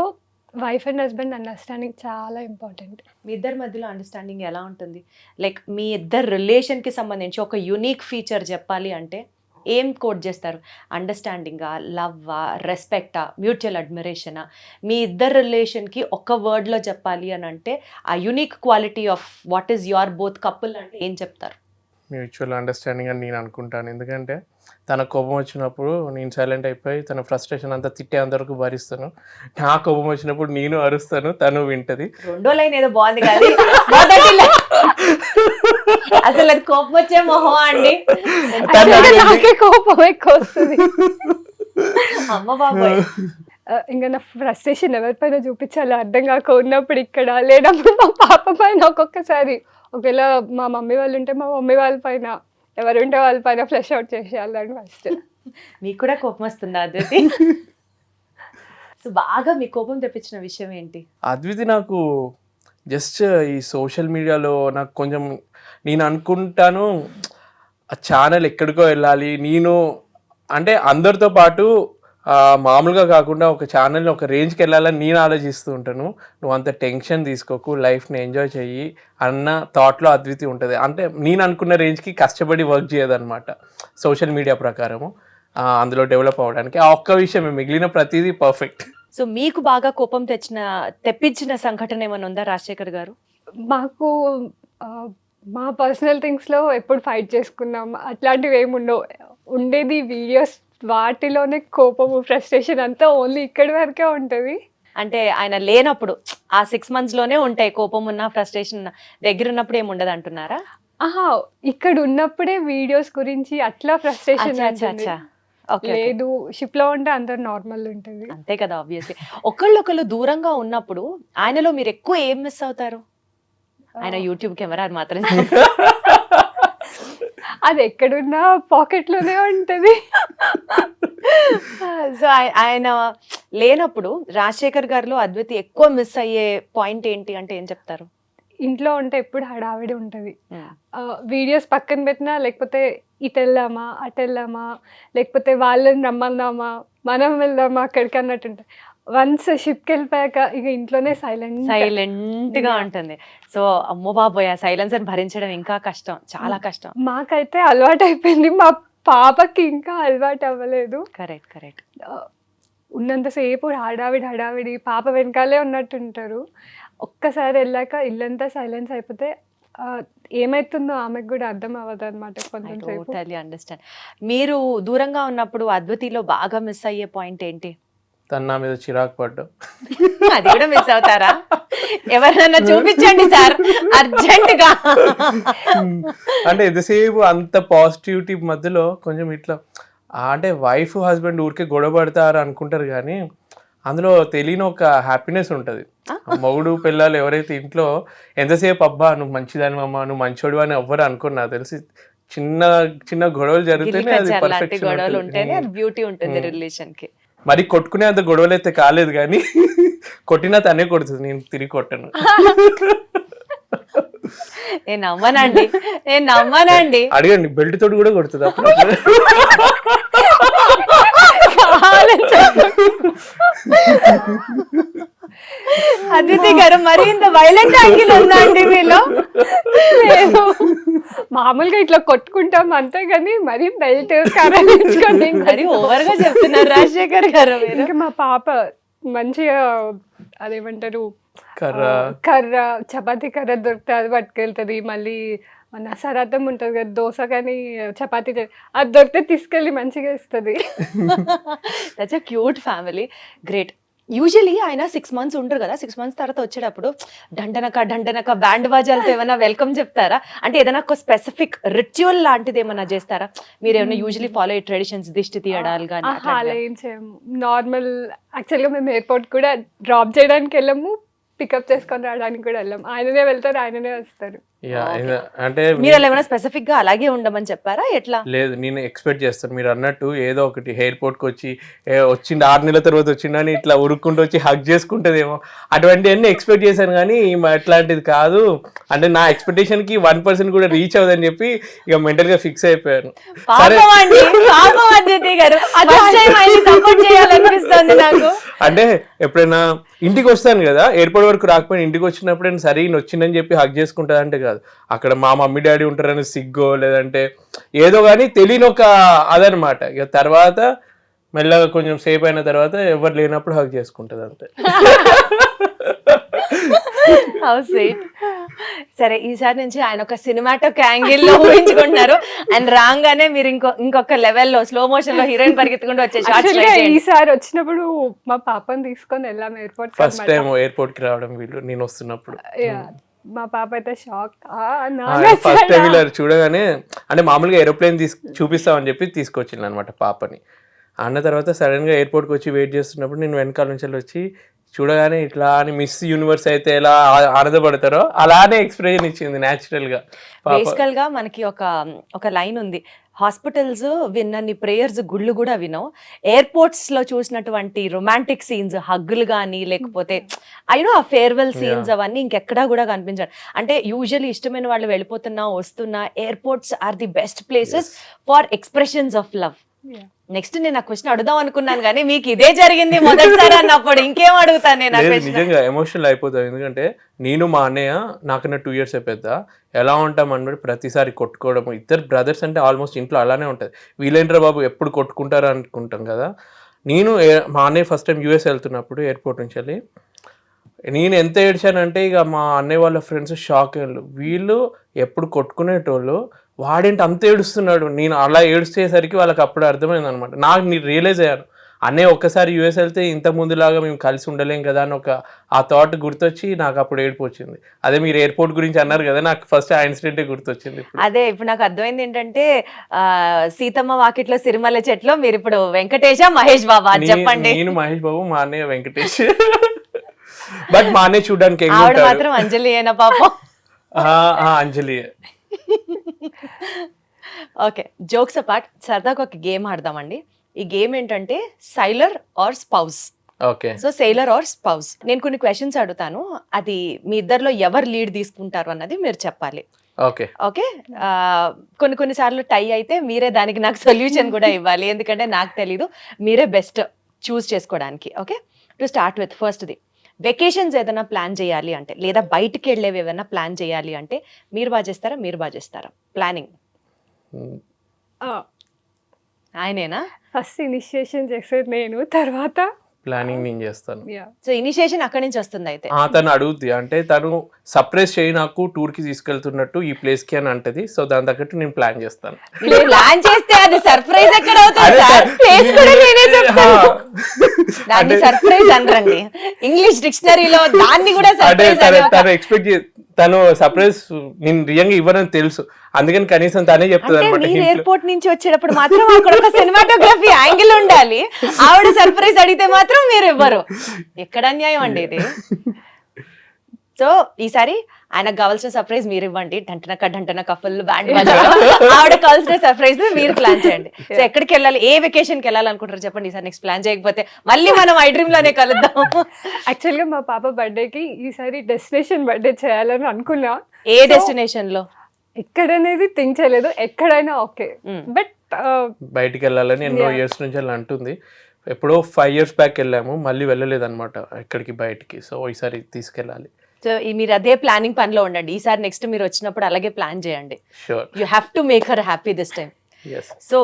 wife and husband understanding చాలా ఇంపార్టెంట్. మీ ఇద్దరి మధ్యలో అండర్స్టాండింగ్ ఎలా ఉంటుంది? లైక్ మీ ఇద్దరు రిలేషన్కి సంబంధించి ఒక యూనిక్ ఫీచర్ చెప్పాలి అంటే ఏం కోట్ చేస్తారు? అండర్స్టాండింగా, లవ్వా, రెస్పెక్టా, మ్యూచువల్ అడ్మిరేషనా? మీ ఇద్దరు రిలేషన్కి ఒక వర్డ్లో చెప్పాలి అని అంటే ఆ unique quality of what is your both couple అంటే ఏం చెప్తారు? మ్యూచువల్ అండర్స్టాండింగ్ అని నేను అనుకుంటాను. ఎందుకంటే తన కోపం వచ్చినప్పుడు నేను సైలెంట్ అయిపోయి తన ఫ్రస్ట్రేషన్ అంతా తిట్టే అంతవరకు భరిస్తాను. నా కోపం వచ్చినప్పుడు నేను అరుస్తాను, తను వింటది. రెండో లైన్ ఏదో బాగుంది కానీ మొదటి line అసలు అది కోపం వచ్చే మొహం అండి. నాకే కోపం ఎక్కువ వస్తుంది. అమ్మ బాబోయ్. ఇంకా నా ఫ్రస్ట్రేషన్ ఎవరిపైన చూపించాలో అర్థం కాక ఉన్నప్పుడు ఇక్కడ, లేనప్పుడు మా పాప పైన ఒక్కొక్కసారి, ఒకవేళ మా మమ్మీ వాళ్ళు ఉంటే మా మమ్మీ వాళ్ళ పైన, ఎవరుంటే వాళ్ళ పైన ఫ్లష్ అవుట్ చేసేయాలని ఫస్ట్. మీకు కూడా కోపం వస్తుందా అద్వితి? సో బాగా మీ కోపం తెప్పించిన విషయం ఏంటి? అద్వితి నాకు జస్ట్ ఈ సోషల్ మీడియాలో నాకు కొంచెం నేను అనుకుంటాను ఆ ఛానల్ ఎక్కడికో వెళ్ళాలి, నేను అంటే అందరితో పాటు మామూలుగా కాకుండా ఒక ఛానల్ని ఒక రేంజ్కి వెళ్ళాలని నేను ఆలోచిస్తూ ఉంటాను. నువ్వు అంత టెన్షన్ తీసుకోకు, లైఫ్ని ఎంజాయ్ చెయ్యి అన్న థాట్లో అద్వితి ఉంటుంది. అంటే నేను అనుకున్న రేంజ్కి కష్టపడి వర్క్ చేయదన్నమాట సోషల్ మీడియా ప్రకారము, అందులో డెవలప్ అవ్వడానికి. ఆ ఒక్క విషయమే, మిగిలిన ప్రతిదీ పర్ఫెక్ట్. సో మీకు బాగా కోపం తెప్పించిన సంఘటన ఏమైనా ఉందా రాజశేఖర్ గారు? మాకు మా పర్సనల్ థింగ్స్లో ఎప్పుడు ఫైట్ చేసుకున్నాం అట్లాంటివి ఏమి ఉండవు. ఉండేది వీడియోస్, వాటిలోనే కోపము ఫ్రస్ట్రేషన్ అంతా ఓన్లీ ఇక్కడి వరకే ఉంటుంది. అంటే ఆయన లేనప్పుడు ఆ 6 months లోనే ఉంటాయి కోపం ఉన్న, ఫ్రస్ట్రేషన్ దగ్గర ఉన్నప్పుడు ఏమి ఉండదు అంటున్నారా? ఇక్కడ ఉన్నప్పుడే వీడియోస్ గురించి అట్లా ఫ్రస్ట్రేషన్ లేదు. షిప్ లో ఉంటే అంత నార్మల్ ఉంటుంది. అంతే కదా, ఆబ్వియస్లీ. ఒకళ్ళు దూరంగా ఉన్నప్పుడు ఆయనలో మీరు ఎక్కువ ఏం మిస్ అవుతారు? ఆయన యూట్యూబ్ కెమెరా మాత్రం అది ఎక్కడున్నా పాకెట్ లోనే ఉంటది. సో ఆయన లేనప్పుడు రాజశేఖర్ గారిలో అద్వితి ఎక్కువ మిస్ అయ్యే పాయింట్ ఏంటి అంటే ఏం చెప్తారు? ఇంట్లో ఉంటే ఎప్పుడు హడావిడి ఉంటుంది. వీడియోస్ పక్కన పెట్టినా లేకపోతే ఇటు వెళ్దామా అటు వెళ్దామా లేకపోతే వాళ్ళని రమ్మందామా మనం వెళ్దామా అక్కడికి అన్నట్టు ఉంటుంది. వన్స్ షిప్కి వెళ్ళిపోయాక ఇక ఇంట్లోనే సైలెంట్ గా ఉంటుంది. సో అమ్మో బాబోయ్, ఆ సైలెన్స్ అని భరించడం ఇంకా కష్టం, చాలా కష్టం. మాకైతే అలవాటు అయిపోయింది, మా పాపకి ఇంకా అలవాటు అవ్వలేదు. కరెక్ట్. ఉన్నంతసేపు హడావిడి పాప వెనకాలే ఉన్నట్టుంటారు. ఒక్కసారి వెళ్ళాక ఇల్లంతా సైలెన్స్ అయిపోతే ఏమైతుందో ఆమెకు కూడా అర్థం అవ్వదు అనమాట కొంచెం సేపు. Totally understand. మీరు దూరంగా ఉన్నప్పుడు అద్వతిలో బాగా మిస్ అయ్యే పాయింట్ ఏంటి? తను నా మీద చిరాకు పడ్డా. అది కూడా మిస్ అవుతారా? ఎవరైనా చూపించండి సార్ అర్జెంట్ గా. అంటే ఎంతసేపు అంత పాజిటివిటీ మధ్యలో కొంచెం ఇట్లా అంటే వైఫ్ హస్బెండ్ ఊరికే గొడవ పడతారు అనుకుంటారు కానీ అందులో తెలియని ఒక హ్యాపీనెస్ ఉంటుంది. మొగుడు పిల్లలు ఎవరైతే ఇంట్లో ఎంతసేపు అబ్బా నువ్వు మంచిదాని అమ్మా నువ్వు మంచోడు అని ఎవ్వరు అనుకోరు. నాకు తెలిసి చిన్న చిన్న గొడవలు జరిగితేనే అది పర్ఫెక్షన్ గొడవలు ఉంటేనే బ్యూటీ ఉంటుంది రిలేషన్ కి. మరి కొట్టుకునే అంత గొడవలు అయితే కాలేదు కానీ కొట్టినా తనే కొడుతుంది, నేను తిరిగి కొట్టను. నేను నమ్మనండి. అడగండి, బెల్ట్ తోటి కూడా కొడుతుంది అప్పుడు. అదితి గారు మరి ఇంత వైలెంట్ యాంగిల్ ఉందా అండి మీలో? మామూలుగా ఇట్లా కొట్టుకుంటాం అంతేగాని మరి బెల్ట్ మరి ఓవర్ గా చెప్తున్నారు రాజశేఖర్ గారు. ఇంకా మా పాప మంచిగా అదేమంటారు కర్ర చపాతీ కర్ర దొరికితే అది పట్టుకెళ్తుంది. మళ్ళీ మన సరాతం ఉంటుంది కదా దోశ కానీ చపాతీ అది దొరికితే తీసుకెళ్ళి మంచిగా ఇస్తుంది. That's a cute family, great. Usually ఆయన 6 months ఉంటారు కదా, 6 months తర్వాత వచ్చేటప్పుడు డండనక బ్యాండ్ బాజాలతో ఏమైనా వెల్కమ్ చెప్తారా? అంటే ఏదైనా ఒక స్పెసిఫిక్ రిచువల్ లాంటిది ఏమైనా చేస్తారా? మీరు ఏమైనా యూజువలీ ఫాలో అయ్యే ట్రెడిషన్స్, దిష్టి తీయడాలు కానీ? అలా ఏం చేయము. నార్మల్ యాక్చువల్గా మేము ఎయిర్పోర్ట్ కూడా డ్రాప్ చేయడానికి వెళ్ళము, పికప్ చేసుకొని రావడానికి కూడా వెళ్ళాము. ఆయననే వెళ్తారు, ఆయననే వస్తారు. అంటే మీరు ఏమైనా స్పెసిఫిక్ గా అలాగే ఉండమని చెప్పారా ఎట్లా? లేదు, నేను ఎక్స్పెక్ట్ చేస్తాను మీరు అన్నట్టు ఏదో ఒకటి ఎయిర్పోర్ట్ కి వచ్చి వచ్చింది 6 నెలల తర్వాత వచ్చిందని ఇట్లా ఉరుక్కుంటూ వచ్చి హగ్ చేసుకుంటదేమో అటువంటివన్నీ ఎక్స్పెక్ట్ చేశాను కానీ అట్లాంటిది కాదు. అంటే నా ఎక్స్పెక్టేషన్ కి 1% కూడా రీచ్ అవ్వదని చెప్పి ఇక మెంటల్ గా ఫిక్స్ అయిపోయాను. అంటే ఎప్పుడైనా ఇంటికి వస్తాను కదా, ఎయిర్పోర్ట్ వరకు రాకపోయినా ఇంటికి వచ్చినప్పుడు సరే వచ్చిందని చెప్పి హగ్ చేసుకుంటుంది అంటే కాదు, అక్కడ మా మమ్మీ డాడీ ఉంటారని సిగ్గో లేదంటే ఏదో కానీ తెలియని ఒక అదనమాట. ఇక తర్వాత మెల్లగా కొంచెం సేపు అయిన తర్వాత ఎవరు లేనప్పుడు హగ్ చేసుకుంటుంది అంతే. సరే, ఈసారి నుంచి ఆయన ఒక సినిమాటిక్ యాంగిల్ లో ఊహించుకుంటున్నారు అండ్ రాగానే మీరు ఇంకొక లెవెల్లో స్లో మోషన్ లో హీరోయిన్ పరిగెత్తుకుంటూ వచ్చే. ఈసారి వచ్చినప్పుడు మా పాపని తీసుకొని వెళ్ళాం ఎయిర్పోర్ట్. ఫస్ట్ టైం ఎయిర్పోర్ట్ కి రావడం వీళ్ళు నేను వస్తున్నప్పుడు. మా పాప అయితే షాక్. ఫస్ట్ టైం ఇలా చూడగానే అంటే మామూలుగా ఏరోప్లేన్ చూపిస్తామని చెప్పి తీసుకొచ్చింది అనమాట పాపని. అన్న తర్వాత సడన్ గా ఎయిర్పోర్ట్ కి వచ్చి వెయిట్ చేస్తున్నప్పుడు నేను వెనకాల నుంచి వచ్చి చూడగానే ఇట్లా అని మిస్ యూనివర్స్ అయితే ఎలా ఆనందపడతారో అలానే ఎక్స్ప్రెషన్ ఇచ్చింది న్యాచురల్ గా. బేసికల్ గా మనకి ఒక లైన్ ఉంది, హాస్పిటల్స్ విన్నన్ని ప్రేయర్స్ గుళ్ళు కూడా వినవు. ఎయిర్పోర్ట్స్ లో చూసినటువంటి రొమాంటిక్ సీన్స్, హగ్గులు కానీ లేకపోతే అయినో ఆ ఫేర్వెల్ సీన్స్ అవన్నీ ఇంకెక్కడా కూడా కనిపించారు. అంటే యూజువల్లీ ఇష్టమైన వాళ్ళు వెళ్ళిపోతున్నా వస్తున్నా airports are the best places for expressions of love. Next నేను ఆ క్వశ్చన్ అడుగుదాం అనుకున్నాను కానీ మీకు ఇదే జరిగింది మొదటిసారి అన్నప్పుడు ఇంకేం అడుగుతాను నేను. నిజంగా ఎమోషనల్ అయిపోతాను, ఎందుకంటే నేను మా అన్నయ్య నాకన్నా 2 years పెద్ద, ఎలా ఉంటాం అన్నట్టు ప్రతిసారి కొట్టుకోవడం. ఇద్దరు బ్రదర్స్ అంటే ఆల్మోస్ట్ ఇంట్లో అలానే ఉంటుంది. వీళ్ళేంట్రా బాబు ఎప్పుడు కొట్టుకుంటారు అనుకుంటాం కదా. మా అన్నయ్య ఫస్ట్ టైం US వెళ్తున్నప్పుడు ఎయిర్పోర్ట్ నుంచి వెళ్ళి నేను ఎంత ఏడ్చానంటే ఇక మా అన్నయ్య వాళ్ళ ఫ్రెండ్స్ షాక్ అయ్యారు. వీళ్ళు ఎప్పుడు కొట్టుకునేటోళ్ళు, వాడేంటి అంత ఏడుస్తున్నాడు. నేను అలా ఏడ్చేసరికి వాళ్ళకి అప్పుడు అర్థమైంది అనమాట. నాకు నేను రియలైజ్ అయ్యాను, అన్నయ్య ఒక్కసారి US వెళ్తే ఇంత ముందులాగా మేము కలిసి ఉండలేం కదా అని ఆ థాట్ గుర్తొచ్చి నాకు అప్పుడు ఏడుపు వచ్చింది. అదే మీరు ఎయిర్పోర్ట్ గురించి అన్నారు కదా, నాకు ఫస్ట్ ఆ ఇన్సిడెంటే గుర్తొచ్చింది. అదే ఇప్పుడు నాకు అర్థమైంది ఏంటంటే సీతమ్మ వాకిట్లో సిరిమల్ల చెట్లో మీరు ఇప్పుడు వెంకటేశ మహేష్ బాబా చెప్పండి. నేను మహేష్ బాబు, మా అన్నయ్య వెంకటేష్. బట్ మా అన్నయ్య చూడడానికి మాత్రం అంజలి అయినా పాపం. అంజలి. ఓకే, జోక్స్ అపార్ట్ సరదాగా ఒక గేమ్ ఆడదామండి. ఈ గేమ్ ఏంటంటే sailor or spouse. Okay. So sailor or spouse. నేను కొన్ని క్వశ్చన్స్ అడుగుతాను, అది మీ ఇద్దరిలో ఎవరు లీడ్ తీసుకుంటారు అన్నది మీరు చెప్పాలి. ఓకే. ఓకే, కొన్ని సార్లు టై అయితే మీరే దానికి నాకు సొల్యూషన్ కూడా ఇవ్వాలి, ఎందుకంటే నాకు తెలీదు, మీరే బెస్ట్ చూస్ చేసుకోవడానికి. ఓకే, టు స్టార్ట్ విత్ ఫస్ట్ది, వెకేషన్స్ ఏదైనా ప్లాన్ చేయాలి అంటే, లేదా బయటికి వెళ్ళేవి ఏదైనా ప్లాన్ చేయాలి అంటే మీరు బాగా చేస్తారా ప్లానింగ్? ఆయనేనా ఫస్ట్ ఇనిషియేషన్ చేసేది నేను, తర్వాత ప్లానింగ్ నేను చేస్తాను. సో ఇనిషియేషన్ అక్కడి నుంచి వస్తుంది అయితే. తను అడుగుద్ది, అంటే తను సర్ప్రైజ్ చేయి నాకు టూర్ కి తీసుకెళ్తున్నట్టు ఈ ప్లేస్ కి అని అంటది. సో దాని తగ్గట్టు నేను ప్లాన్ చేస్తాను. ప్లాన్ చేస్తే అది సర్ప్రైజ్ ఎక్కడ అవుతుంది సార్? ప్లేస్ కూడా నేనే చెప్తాను. దాన్ని సర్ప్రైజ్ అనరండి, ఇంగ్లీష్ డిక్షనరీలో దాన్ని కూడా అంటే సర్ప్రైజ్. తను ఎక్స్పెక్ట్ తను సర్ప్రైజ్ నేను రియంగా ఇవ్వనని తెలుసు, అందుకని కనీసం తనే చెప్తుంది అనమాట. మీరు ఎయిర్పోర్ట్ నుంచి వచ్చేటప్పుడు మాత్రం అక్కడ ఒక సినిమాటోగ్రఫీ యాంగిల్ ఉండాలి, ఆవిడ సర్ప్రైజ్ అడిగితే మాత్రం మీరు ఇవ్వరు. ఎక్కడ అన్యాయం అండి ఇది? సో ఈసారి ఆయనకు కావాల్సిన సర్ప్రైజ్ మీరు ఇవ్వండి, డంటనక ఫుల్ బ్యాండ్ ఆవిడ కావాల్సిన సర్ప్రైజ్ మీరు ప్లాన్ చేయండి. సో ఎక్కడికి వెళ్ళాలి, ఏ వెకేషన్కి వెళ్ళాలనుకుంటారు చెప్పండి ఈసారి. నెక్స్ట్ ప్లాన్ చేయకపోతే మళ్ళీ మనం ఐ డ్రీమ్ లోనే కలుద్దాం. యాక్చువల్గా మా పాప బర్త్డేకి ఈసారి డెస్టినేషన్ బర్త్డే చేయాలని అనుకున్నా. ఏ డెస్టినేషన్ లో ఎక్కడనేది థింక్ చేయలేదు, ఎక్కడైనా ఓకే. బట్ బయటికి వెళ్ళాలని ఎన్నో ఇయర్స్ నుంచి అలా అంటుంది. ఎప్పుడో 5 years బ్యాక్ వెళ్ళాము, మళ్ళీ వెళ్ళలేదు అనమాట ఎక్కడికి బయటికి. సో ఈసారి తీసుకెళ్ళాలి. సో మీరు అదే ప్లానింగ్ పనిలో ఉండండి. ఈసారి నెక్స్ట్ మీరు వచ్చినప్పుడు అలాగే ప్లాన్ చేయండి. Sure. You have to make her happy this time. So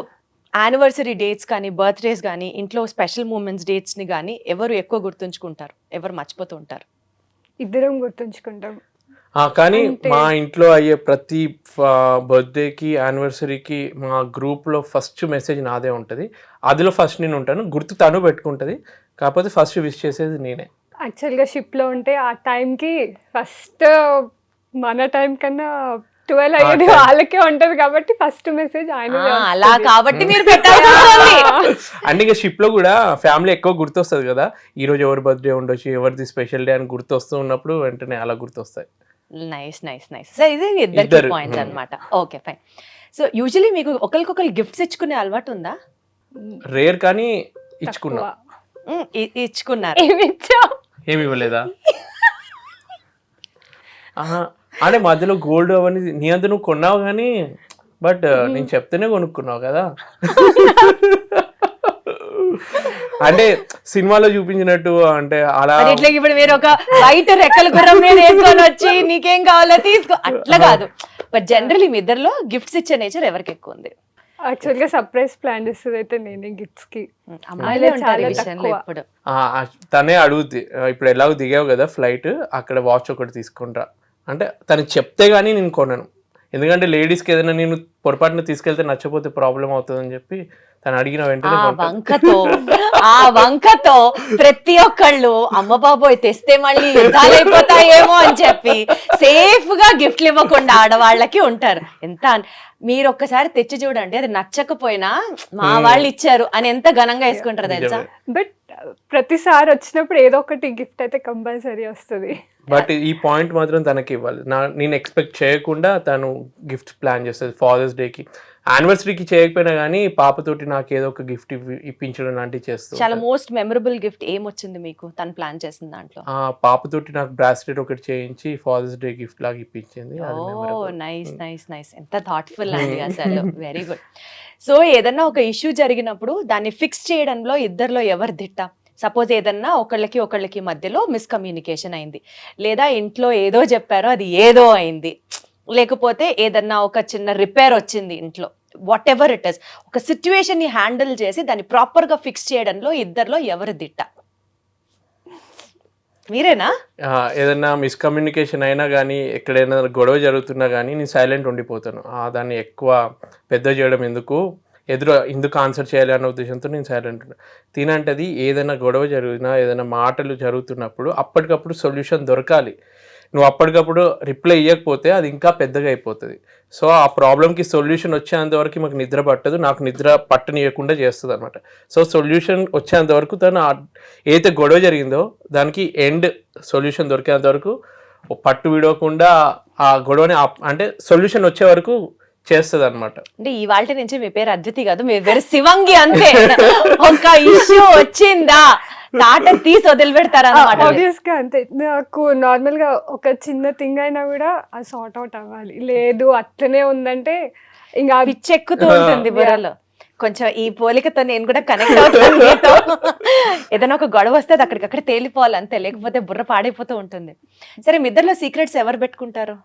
anniversary dates కానీ, బర్త్డేస్ కానీ, ఇంట్లో స్పెషల్ మూమెంట్స్ డేట్స్ ని కానీ ఎవరు ఎక్కువ గుర్తుంచుకుంటారు, ఎవరు మర్చిపోతూ ఉంటారు? ఇద్దరం గుర్తుంచుకుంటాం. కానీ మా ఇంట్లో అయ్యే ప్రతి బర్త్డేకి యానివర్సరీకి మా గ్రూప్లో ఫస్ట్ మెసేజ్ నాదే ఉంటుంది. అందులో ఫస్ట్ నేను ఉంటాను, గుర్తు తను పెట్టుకుంటుంది, కాకపోతే ఫస్ట్ విష్ చేసేది నేనే. యాక్చువల్గా షిప్లో ఉంటే ఆ టైంకి ఫస్ట్ మన టైం కన్నా 12 అయ్యేది వాళ్ళకే ఉంటది కాబట్టి ఫస్ట్ మెసేజ్ ఆయన. అలా కాబట్టి మీరు పెట్టాలి. అంటే ఇక షిప్ లో కూడా ఫ్యామిలీ ఎక్కువ గుర్తొస్తుంది కదా, ఈ రోజు ఎవరి బర్త్డే ఉండొచ్చు, ఎవరిది స్పెషల్ డే అని గుర్తొస్తూ ఉన్నప్పుడు వెంటనే అలా గుర్తొస్తాయి. Nice nice nice. సో ఇది ఇద్దరు పాయింట్స్ అన్నమాట. Okay fine. సో యూజువలీ మీకు ఒకరికొకరు గిఫ్ట్స్ ఇచ్చుకునే అలవాటు ఉందా? రేర్ కానీ ఇచ్చుకున్నా. ఇచ్చుకున్నారు? ఏమి ఇవ్వలేదా? అంటే మధ్యలో గోల్డ్ అవన్నీ నీ అంత నువ్వు కొన్నావు కానీ, బట్ నేను చెప్తేనే కొనుక్కున్నావు కదా. అంటే సినిమాలో చూపించినట్టు అంటే అలా ఇట్లా ఇప్పుడు మీరు ఒక వైట్ రెక్కల గుర్రం మీద వేసుకొని వచ్చి నీకేం కావాలో తీసుకో అట్లా కాదు. బట్ జనరల్లీ మీ ఇద్దరిలో గిఫ్ట్స్ ఇచ్చే నేచర్ ఎవరికి ఎక్కువ ఉంది? యాక్చువల్గా సర్ప్రైజ్ ప్లాన్ చేస్తుంది అయితే నేనే గిఫ్ట్స్ కి. ఇప్పుడు తనే అడుగుద్ది, ఇప్పుడు ఎలాగో దిగావు కదా ఫ్లైట్, అక్కడ వాచ్ ఒకటి తీసుకుంటా అంటే తను చెప్తే గానీ నేను కొనను, ఎందుకంటే లేడీస్కి ఏదైనా నేను పొరపాటున తీసుకెళ్తే నచ్చపోతే ప్రాబ్లం అవుతుందని చెప్పి తను అడిగిన వెంటనే ఆ వంకతో ప్రతి ఒక్కళ్ళు అమ్మ బాబోయ్ తెస్తే మళ్ళీ యుద్ధాలు అయిపోతాయేమో అని చెప్పి సేఫ్ గా గిఫ్ట్లు ఇవ్వకుండా ఆడవాళ్ళకి ఉంటారు. ఎంత మీరు ఒక్కసారి తెచ్చి చూడండి, అది నచ్చకపోయినా మా వాళ్ళు ఇచ్చారు అని ఎంత ఘనంగా వేసుకుంటారు తెలుసా. బట్ ప్రతిసారి వచ్చినప్పుడు ఏదో ఒకటి గిఫ్ట్ అయితే కంపల్సరీ వస్తుంది. బట్ ఈ పాయింట్ మాత్రం తనకి ఇవ్వాలి. నేను ఎక్స్పెక్ట్ చేయకుండా తను గిఫ్ట్ ప్లాన్ చేస్తుంది. ఫాదర్స్ డేకి, యానివర్సరీకి చేయకపోయినా కానీ పాపతోటి నాకు ఏదో ఒక గిఫ్ట్ ఇప్పించడం లాంటివి చేస్తుంది. చాలా మోస్ట్ మెమరబుల్ గిఫ్ట్ ఏమొచ్చింది మీకు తను ప్లాన్ చేసిన దాంట్లో? పాపతోటి నాకు బ్రాస్లెట్ ఒకటి చేయించి ఫాదర్స్ డే గిఫ్ట్ లాగా ఇప్పించింది. Nice nice nice. ఎంత థాట్ఫుల్ అండి అసలు, వెరీ గుడ్. సో ఏదన్నా ఒక ఇష్యూ జరిగినప్పుడు దాన్ని ఫిక్స్ చేయడంలో ఇద్దరిలో ఎవరు దిట్ట? సపోజ్ ఏదన్నా ఒకళ్ళకి మధ్యలో మిస్కమ్యూనికేషన్ అయింది, లేదా ఇంట్లో ఏదో చెప్పారో అది ఏదో అయింది, లేకపోతే ఏదన్నా ఒక చిన్న రిపేర్ వచ్చింది ఇంట్లో, వాట్ ఎవర్ ఇట్ ఇస్, ఒక సిచ్యువేషన్ ని హ్యాండిల్ చేసి దాన్ని ప్రాపర్ గా ఫిక్స్ చేయడంలో ఇద్దరిలో ఎవరు దిట్ట? మీరేనా? ఏదన్నా మిస్కమ్యూనికేషన్ అయినా కానీ, ఎక్కడైనా గొడవ జరుగుతున్నా కానీ నేను సైలెంట్ ఉండిపోతాను. దాన్ని ఎక్కువ పెద్ద చేయడం ఎందుకు ఆన్సర్ చేయాలి అన్న ఉద్దేశంతో నేను సైలెంట్ ఉంటాను. తినంటది ఏదైనా గొడవ జరిగినా, ఏదైనా మాటలు జరుగుతున్నప్పుడు అప్పటికప్పుడు సొల్యూషన్ దొరకాలి. నువ్వు అప్పటికప్పుడు రిప్లై ఇవ్వకపోతే అది ఇంకా పెద్దగా అయిపోతుంది. సో ఆ ప్రాబ్లంకి సొల్యూషన్ వచ్చేంత వరకు మాకు నిద్ర పట్టదు, నాకు నిద్ర పట్టనియకుండా చేస్తుంది అనమాట. సో సొల్యూషన్ వచ్చేంత వరకు తను ఏదైతే గొడవ జరిగిందో దానికి ఎండ్ సొల్యూషన్ దొరికేంత వరకు పట్టు విడవకుండా ఆ గొడవని అంటే సొల్యూషన్ వచ్చే వరకు చేస్తుంది అనమాట. అంటే ఇవాళ నుంచి మీ పేరు అద్వితి కాదు, మీ పేరు శివంగి అంతే. ఒక ఇష్యూ వచ్చిందా తాట తీసి వదిలిపెడతారు అన్నమాట. ఆబ్వియస్గా అంతే. నాకు నార్మల్గా ఒక చిన్న థింగ్ అయినా కూడా అది సార్ట్ అవుట్ అవ్వాలి. లేదు అట్లనే ఉందంటే ఇంకా పిచ్చెక్కుతూ ఉంటుంది బుర్రలో. కొంచెం ఈ పోలికతో నేను కూడా కనెక్ట్ అవుతాను మీతో. ఏదైనా ఒక గొడవ వస్తే అది అక్కడికక్కడ తేలిపోవాలి అంతే, లేకపోతే బుర్ర పాడైపోతూ ఉంటుంది. సరే మీ ఇద్దరిలో సీక్రెట్స్ ఎవరు పెట్టుకుంటారు?